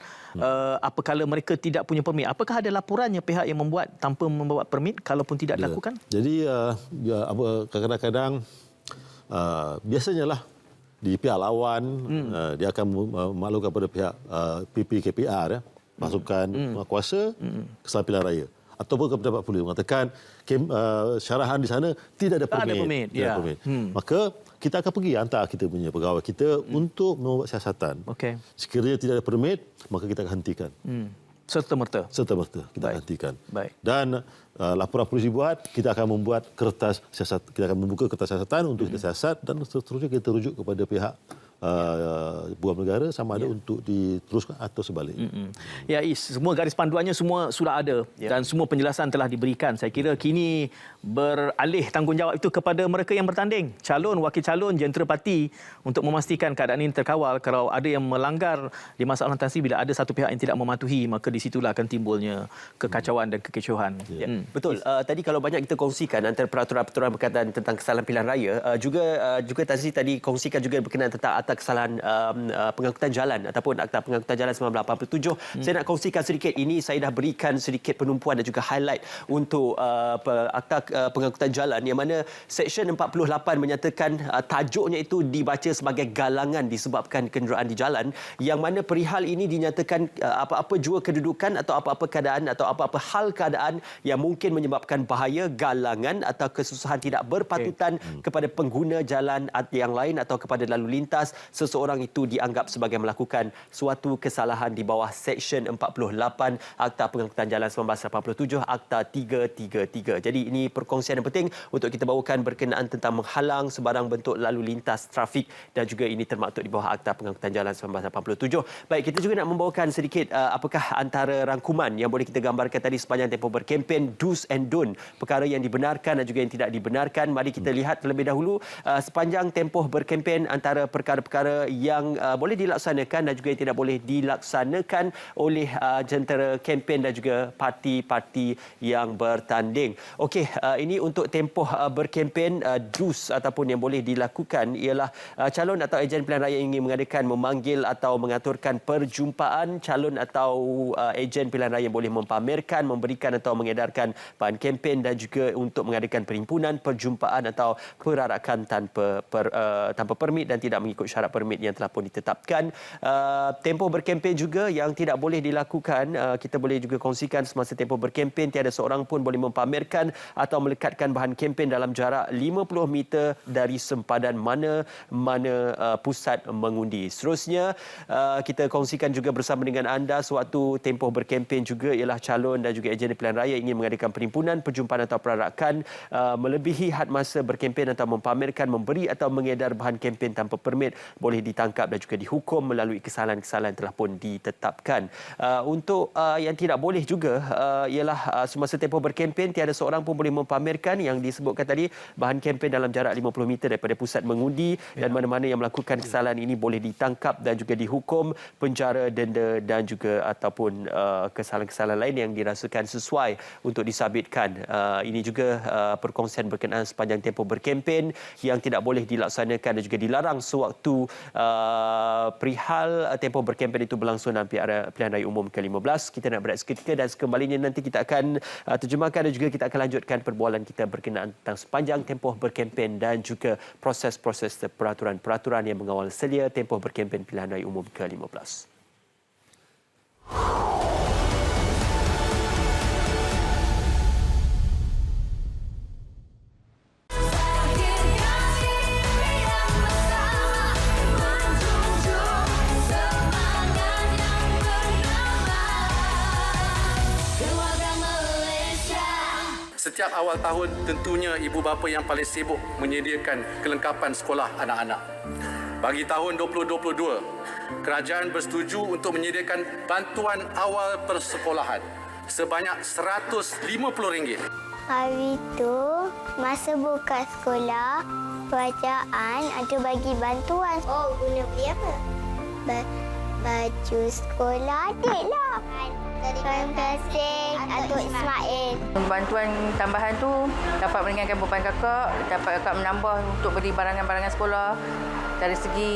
apabila mereka tidak punya permit. Apakah ada laporannya pihak yang membuat tanpa membawa permit kalaupun tidak dilakukan? Jadi kadang-kadang biasanya lah di pihak lawan dia akan memaklumkan kepada pihak PPKPR pasukan kuasa Kesalahan Pilihan Raya ataupun kepada polis mengatakan syarahan di sana tidak ada permit. Maka kita akan pergi hantar kita punya pegawai kita untuk membuat siasatan. Sekiranya tidak ada permit, maka kita akan hentikan. Serta-merta kita hentikan. Dan laporan polisi buat, kita akan membuat kertas siasat, kita akan membuka kertas siasatan untuk kita siasat dan seterusnya kita rujuk kepada pihak buah negara sama ada untuk diteruskan atau sebalik. Semua garis panduannya semua sudah ada dan semua penjelasan telah diberikan. Saya kira kini beralih tanggungjawab itu kepada mereka yang bertanding, calon, wakil calon, jentera parti untuk memastikan keadaan ini terkawal. Kalau ada yang melanggar di masa orientasi, bila ada satu pihak yang tidak mematuhi, maka di situlah akan timbulnya kekacauan dan kekecohan. Betul. Tadi kalau banyak kita kongsikan antara peraturan-peraturan berkaitan tentang kesalahan pilihan raya, juga Tan Sri tadi kongsikan juga berkenaan tentang akta kesalahan pengangkutan jalan ataupun akta pengangkutan jalan 1987. Saya nak kongsikan sedikit ini, saya dah berikan sedikit penumpuan dan juga highlight untuk akta pengangkutan jalan yang mana Seksyen 48 menyatakan tajuknya itu dibaca sebagai galangan disebabkan kenderaan di jalan, yang mana perihal ini dinyatakan apa-apa jua kedudukan atau apa-apa keadaan atau apa-apa hal keadaan yang mungkin menyebabkan bahaya, galangan atau kesusahan tidak berpatutan kepada pengguna jalan yang lain atau kepada lalu lintas, seseorang itu dianggap sebagai melakukan suatu kesalahan di bawah Seksyen 48 Akta Pengangkutan Jalan 1987 Akta 333. Jadi ini perkongsian yang penting untuk kita bawakan berkenaan tentang menghalang sebarang bentuk lalu lintas trafik dan juga ini termaktub di bawah Akta Pengangkutan Jalan 1987. Baik, kita juga nak membawakan sedikit apakah antara rangkuman yang boleh kita gambarkan tadi sepanjang tempoh berkempen, do's and don't, perkara yang dibenarkan dan juga yang tidak dibenarkan. Mari kita lihat terlebih dahulu sepanjang tempoh berkempen antara perkara-perkara yang boleh dilaksanakan dan juga yang tidak boleh dilaksanakan oleh jentera kempen dan juga parti-parti yang bertanding. Okey, ini untuk tempoh berkempen, do's ataupun yang boleh dilakukan ialah calon atau ejen pilihan raya ingin mengadakan, memanggil atau mengaturkan perjumpaan. Calon atau ejen pilihan raya boleh mempamerkan, memberikan atau mengedarkan bahan kempen dan juga untuk mengadakan perhimpunan, perjumpaan atau perarakan tanpa permit dan tidak mengikut syarat permit yang telah pun ditetapkan. Tempoh berkempen juga yang tidak boleh dilakukan, kita boleh juga kongsikan semasa tempoh berkempen tiada seorang pun boleh mempamerkan atau melekatkan bahan kempen dalam jarak 50 meter dari sempadan mana-mana pusat mengundi. Seterusnya, kita kongsikan juga bersama dengan anda sewaktu tempoh berkempen juga ialah calon dan juga ejen pilihan raya ingin mengadakan perhimpunan, perjumpaan atau perarakan melebihi had masa berkempen atau mempamerkan, memberi atau mengedar bahan kempen tanpa permit boleh ditangkap dan juga dihukum melalui kesalahan-kesalahan telah pun ditetapkan. Untuk yang tidak boleh juga ialah semasa tempoh berkempen tiada seorang pun boleh mempamerkan yang disebutkan tadi bahan kempen dalam jarak 50 meter daripada pusat mengundi, dan mana-mana yang melakukan kesalahan ini boleh ditangkap dan juga dihukum, penjara, denda dan juga ataupun kesalahan-kesalahan lain yang dirasakan sesuai untuk disabitkan. Ini juga perkongsian berkenaan sepanjang tempoh berkempen yang tidak boleh dilaksanakan dan juga dilarang sewaktu perihal tempoh berkempen itu berlangsung dalam pilihan raya umum ke-15. Kita nak berehat seketika dan sekembalinya nanti kita akan terjemahkan dan juga kita akan lanjutkan perbualan kita berkenaan tentang sepanjang tempoh berkempen dan juga proses-proses peraturan-peraturan yang mengawal selia tempoh berkempen pilihan raya umum ke-15. Setiap awal tahun tentunya ibu bapa yang paling sibuk menyediakan kelengkapan sekolah anak-anak. Bagi tahun 2022, kerajaan bersetuju untuk menyediakan bantuan awal persekolahan sebanyak RM150. Hari itu, masa buka sekolah, kerajaan ada bagi bantuan. Oh, guna beli apa? Baju sekolah adik lah. Terima kasih Datuk Ismail. Bantuan tambahan tu dapat meringankan beban kakak, dapat kakak menambah untuk beli barangan-barangan sekolah. Dari segi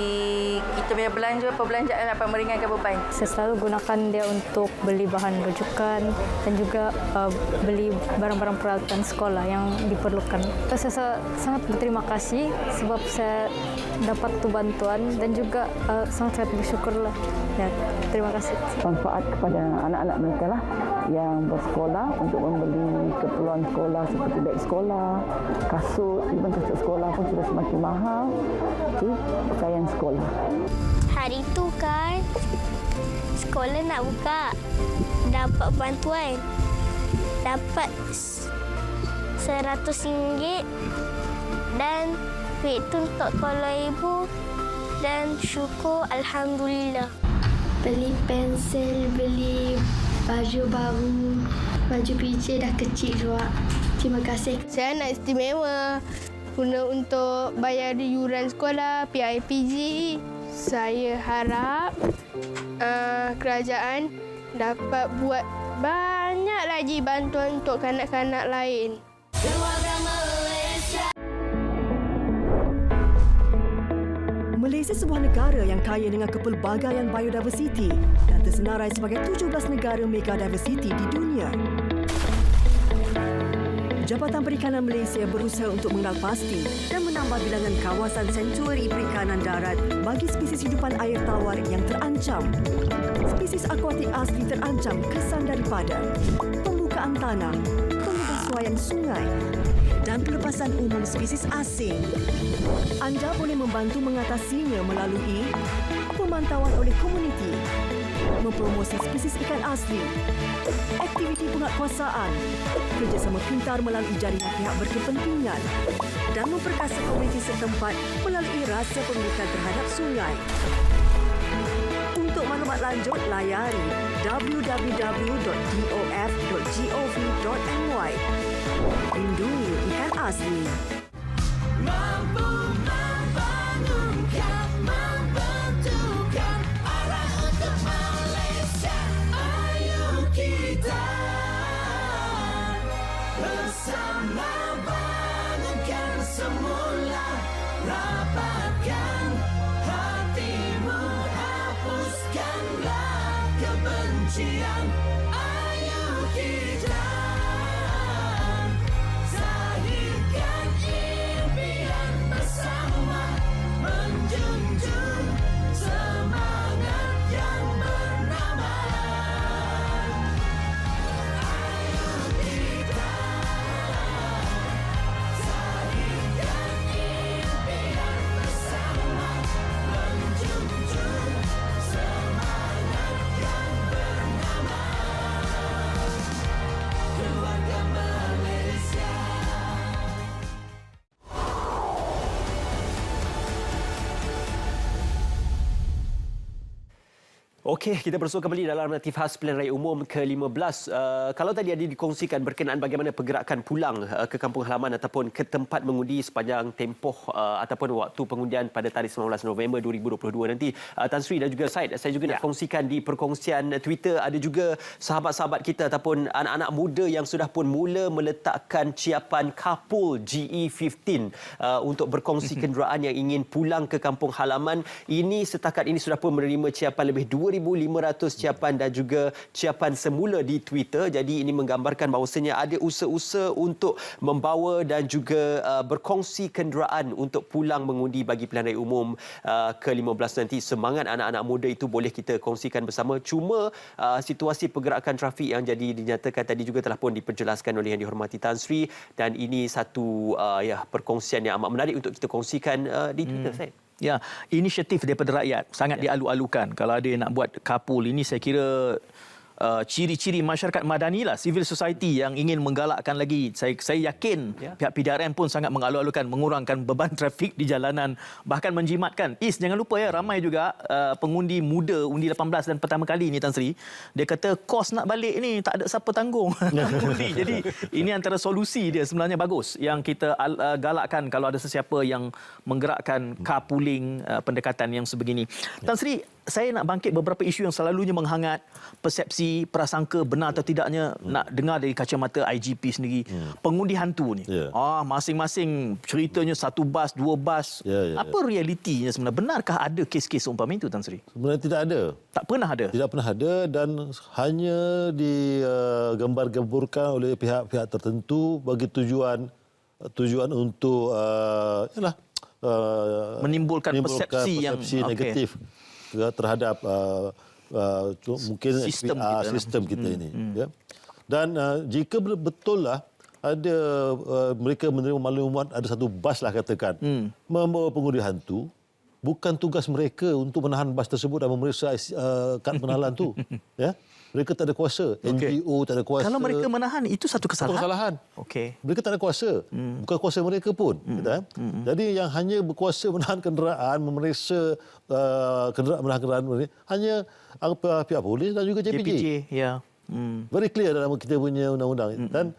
kita punya belanja, perbelanjaan dapat meringankan beban. Saya selalu gunakan dia untuk beli bahan rujukan dan juga beli barang-barang peralatan sekolah yang diperlukan. Saya sangat berterima kasih sebab saya dapat tu bantuan dan juga sangat bersyukurlah. Ya, terima kasih. Manfaat kepada anak-anak mereka lah yang bersekolah untuk membeli keperluan sekolah seperti beg sekolah, kasut, even kasut sekolah pun sudah semakin mahal. Pakaian sekolah. Hari itu kan sekolah nak buka, dapat bantuan, dapat RM100 dan duit tu untuk sekolah ibu dan syukur Alhamdulillah. Beli pensel, beli baju baru, baju PJ dah kecil juga. Terima kasih. Saya nak istimewa guna untuk bayar yuran sekolah, PIPG. Saya harap kerajaan dapat buat banyak lagi bantuan untuk kanak-kanak lain. Malaysia sebuah negara yang kaya dengan kepelbagaian biodiversity dan tersenarai sebagai 17 negara megadiversity di dunia. Jabatan Perikanan Malaysia berusaha untuk mengenal pasti dan menambah bilangan kawasan sentuari perikanan darat bagi spesies hidupan air tawar yang terancam. Spesies akuatik asli terancam kesan daripada pembukaan tanah, penyesuaian sungai dan pelepasan umum spesies asing. Anda boleh membantu mengatasinya melalui pemantauan oleh komuniti, mempromosi spesies ikan asli, aktiviti penguatkuasaan, kerjasama pintar melalui jaringan pihak berkepentingan dan memperkasa komuniti setempat melalui rahsia pemilikan terhadap sungai. Untuk maklumat lanjut, layari www.dof.gov.my. Lindungi ikan asli. Mampu membangunkan, membentukkan arah untuk Malaysia. Ayo kita bersama bangunkan semula, rapatkan hatimu, hapuskanlah kebencian. Ayo kita zahirkan impian bersama, menjunjung semangat yang bernama. Ayo kita zahirkan impian bersama, menjunjung semangat yang bernama. Okey, kita bersua kembali dalam Natif Khas Pilihan Raya Umum ke-15. Kalau tadi ada dikongsikan berkenaan bagaimana pergerakan pulang ke kampung halaman ataupun ke tempat mengundi sepanjang tempoh ataupun waktu pengundian pada tarikh 19 November 2022 nanti. Tan Sri dan juga Said, saya juga nak kongsikan di perkongsian Twitter, ada juga sahabat-sahabat kita ataupun anak-anak muda yang sudah pun mula meletakkan ciapan kapul GE15 untuk berkongsi kenderaan yang ingin pulang ke kampung halaman. Ini setakat ini sudah pun menerima ciapan lebih 2,500 ciapan dan juga ciapan semula di Twitter. Jadi ini menggambarkan bahawasanya ada usaha-usaha untuk membawa dan juga berkongsi kenderaan untuk pulang mengundi bagi pilihan raya umum ke-15 nanti. Semangat anak-anak muda itu boleh kita kongsikan bersama. Cuma situasi pergerakan trafik yang jadi dinyatakan tadi juga telah pun diperjelaskan oleh Yang Dihormati Tan Sri, dan ini satu perkongsian yang amat menarik untuk kita kongsikan di Twitter, Said. Ya, inisiatif daripada rakyat sangat dialu-alukan. Kalau ada yang nak buat kapul ini, saya kira ciri-ciri masyarakat madani lah, civil society yang ingin menggalakkan lagi. Saya yakin pihak PDRM pun sangat mengalu-alukan mengurangkan beban trafik di jalanan, bahkan menjimatkan. Jangan lupa ramai juga pengundi muda undi 18 dan pertama kali ni Tan Sri, dia kata kos nak balik ni tak ada siapa tanggung. Jadi ini antara solusi dia sebenarnya bagus yang kita galakkan kalau ada sesiapa yang menggerakkan carpooling, pendekatan yang sebegini. Tan Sri, saya nak bangkit beberapa isu yang selalunya menghangat, persepsi, prasangka benar atau tidaknya, nak dengar dari kacamata IGP sendiri. Pengundi hantu ni. Masing-masing ceritanya satu bas, dua bas. Apa realitinya sebenarnya? Benarkah ada kes-kes umpama itu, Tan Sri? Sebenarnya tidak ada. Tak pernah ada? Tidak pernah ada, dan hanya digembar-gemburkan oleh pihak-pihak tertentu bagi tujuan untuk menimbulkan persepsi yang negatif terhadap mungkin sistem kita ini. Ya. Dan jika betul lah ada mereka menerima maklumat ada satu bas lah katakan membawa pengundi hantu, bukan tugas mereka untuk menahan bas tersebut dan memeriksa kad penahanan tu. Ya. Mereka tak ada kuasa. NGO tak ada kuasa. Kalau mereka menahan, itu satu kesalahan. Okey. Mereka tak ada kuasa. Bukan kuasa mereka pun. Jadi yang hanya berkuasa menahan kenderaan, memeriksa kenderaan hanya pihak polis dan juga JPJ. Very clear dalam kita punya undang-undang. Dan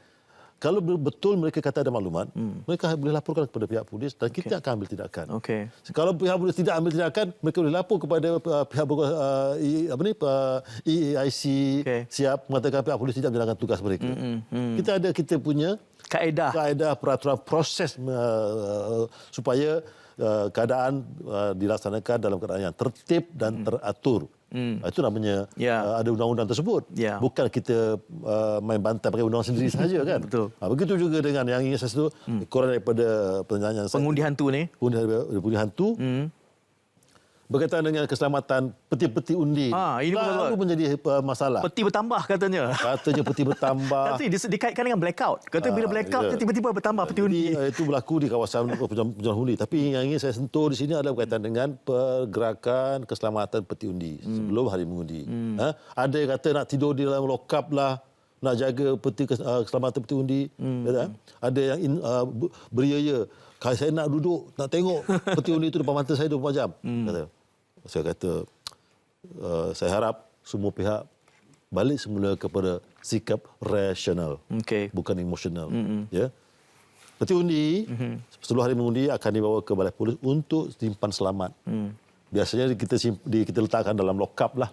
kalau betul mereka kata ada maklumat, mereka boleh laporkan kepada pihak polis dan kita akan ambil tindakan. Kalau pihak polis tidak ambil tindakan, mereka boleh lapor kepada pihak EAIC, siap mengatakan pihak polis tidak menjalankan tugas mereka. Kita punya kaedah peraturan proses supaya keadaan dilaksanakan dalam keadaan yang tertib dan teratur. Itu namanya ada undang-undang tersebut. Bukan kita main bantai pakai undang sendiri saja kan. Betul. Begitu juga dengan yang ingin saya sebut, korang daripada pertanyaan saya. Pengundi hantu ni. Pengundi hantu. Berkaitan dengan keselamatan peti-peti undi. Ini baru menjadi masalah. Peti bertambah katanya. Katanya peti bertambah. Nanti dikaitkan dengan blackout. Kata bila blackout tiba-tiba bertambah peti undi. Itu berlaku di kawasan penjualan undi. Tapi yang ingin saya sentuh di sini adalah berkaitan dengan pergerakan keselamatan peti undi sebelum hari mengundi. Ada yang kata nak tidur di dalam lokap lah, nak jaga peti keselamatan peti undi. Ada yang beria-ia. Kalau saya nak duduk, nak tengok peti undi itu depan mata saya 24 jam. Saya kata, saya harap semua pihak balik semula kepada sikap rasional, bukan emosional. Ya. Peti undi, sebelum hari mengundi akan dibawa ke balai polis untuk simpan selamat. Biasanya kita letakkan dalam lock-up lah.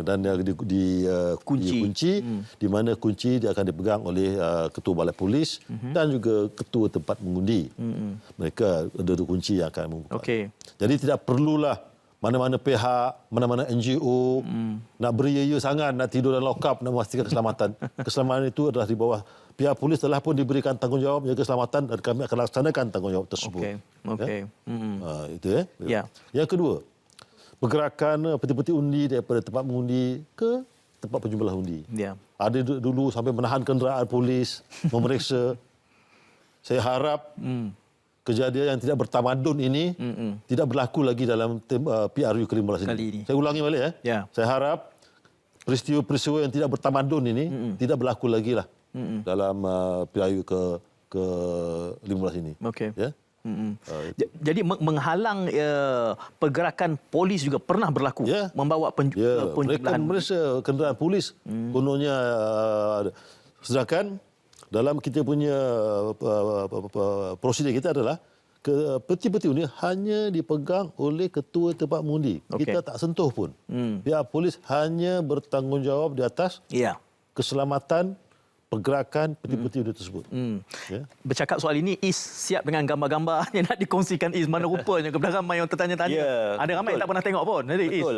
Dan dia dikunci, di mana kunci dia akan dipegang oleh ketua balai polis dan juga ketua tempat mengundi. Mereka ada kunci yang akan membuka. Jadi tidak perlulah mana-mana pihak, mana-mana NGO nak beria-ia sangat, nak tidur dalam lock-up, nak memastikan keselamatan. Keselamatan itu adalah di bawah pihak polis telah pun diberikan tanggungjawab menjaga keselamatan dan kami akan laksanakan tanggungjawab tersebut. Itu ya. Yang kedua, pergerakan peti-peti undi daripada tempat mengundi ke tempat penjumlah undi. Ada dulu sampai menahan kenderaan polis, memeriksa. Saya harap kejadian yang tidak bertamadun ini tidak berlaku lagi dalam PRU ke-15 ini. Saya ulangi balik ya. Saya harap peristiwa-peristiwa yang tidak bertamadun ini tidak berlaku lagi lah dalam PRU ke-15 ini. Ya. Jadi menghalang pergerakan polis juga pernah berlaku, membawa mereka merasa kenderaan polis kononnya sedangkan dalam kita punya prosedur kita adalah peti-peti ini hanya dipegang oleh ketua tempat mengundi. Kita tak sentuh pun. Pihak polis hanya bertanggungjawab di atas keselamatan pergerakan peti-peti unit tersebut. Ya. Bercakap soal ini, Is siap dengan gambar-gambar yang nak dikongsikan Is. Mana rupanya kepada ramai yang tertanya-tanya. Ya, ada ramai yang tak pernah tengok pun. Jadi, betul.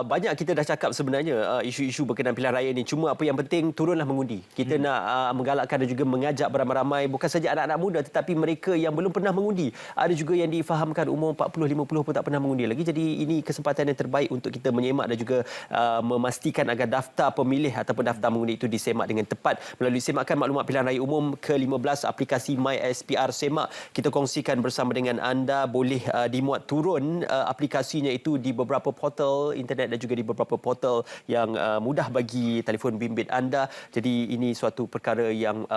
Banyak kita dah cakap sebenarnya isu-isu berkenaan pilihan raya ini. Cuma apa yang penting, turunlah mengundi. Kita nak menggalakkan dan juga mengajak beramai-ramai. Bukan saja anak-anak muda tetapi mereka yang belum pernah mengundi. Ada juga yang difahamkan umur 40-50 pun tak pernah mengundi lagi. Jadi ini kesempatan yang terbaik untuk kita menyemak dan juga memastikan agar daftar pemilih ataupun daftar mengundi itu disemak dengan tepat melalui semakan maklumat pilihan raya umum ke-15 aplikasi MySPR Semak. Kita kongsikan bersama dengan anda, boleh dimuat turun aplikasinya itu di beberapa portal internet dan juga di beberapa portal yang mudah bagi telefon bimbit anda. Jadi ini suatu perkara yang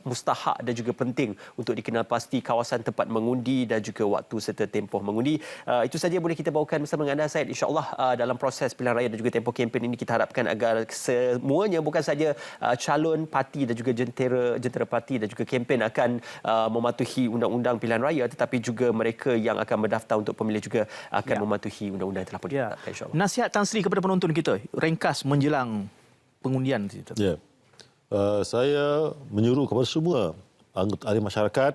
mustahak dan juga penting untuk dikenal pasti kawasan tempat mengundi dan juga waktu serta tempoh mengundi. Itu saja boleh kita bawakan bersama dengan anda, Syed. InsyaAllah dalam proses pilihan raya dan juga tempoh kempen ini kita harapkan agar semuanya, bukan saja calon parti dan juga jentera parti dan juga kempen akan mematuhi undang-undang pilihan raya, tetapi juga mereka yang akan mendaftar untuk pemilih juga akan mematuhi undang-undang yang telah pun ditetapkan, insya-Allah. Nasihat Tan Sri kepada penonton kita, ringkas menjelang pengundian. Ya. Saya menyuruh kepada semua anggota ahli masyarakat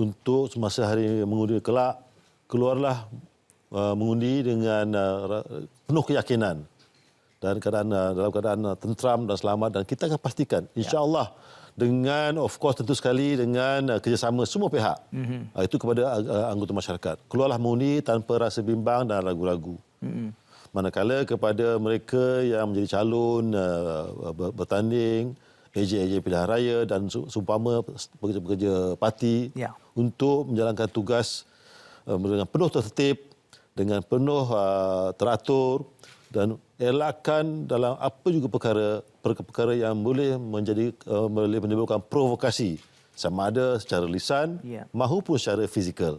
untuk semasa hari mengundi kelak, keluarlah mengundi dengan penuh keyakinan dan dalam keadaan tentram dan selamat, dan kita akan pastikan insya-Allah dengan of course tentu sekali dengan kerjasama semua pihak. Itu kepada anggota masyarakat. Keluarlah mengundi tanpa rasa bimbang dan ragu-ragu. Manakala kepada mereka yang menjadi calon bertanding, ejen-ejen pilihan raya dan seumpama pekerja-pekerja parti untuk menjalankan tugas dengan penuh tertib, dengan penuh teratur dan elakkan dalam apa juga perkara yang boleh menimbulkan provokasi sama ada secara lisan maupun secara fizikal.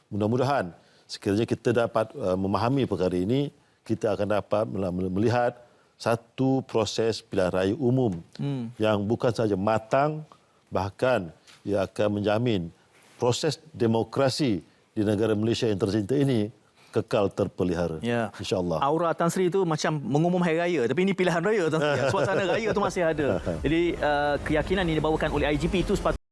Mudah-mudahan sekiranya kita dapat memahami perkara ini, kita akan dapat melihat satu proses pilihan raya umum yang bukan sahaja matang, bahkan ia akan menjamin proses demokrasi di negara Malaysia yang tercinta ini kekal terpelihara. InsyaAllah. Aura Tan Sri itu macam mengumum hari raya, tapi ini pilihan raya Tan Sri. Suasana raya itu masih ada. Jadi keyakinan ini dibawakan oleh IGP itu sepatutnya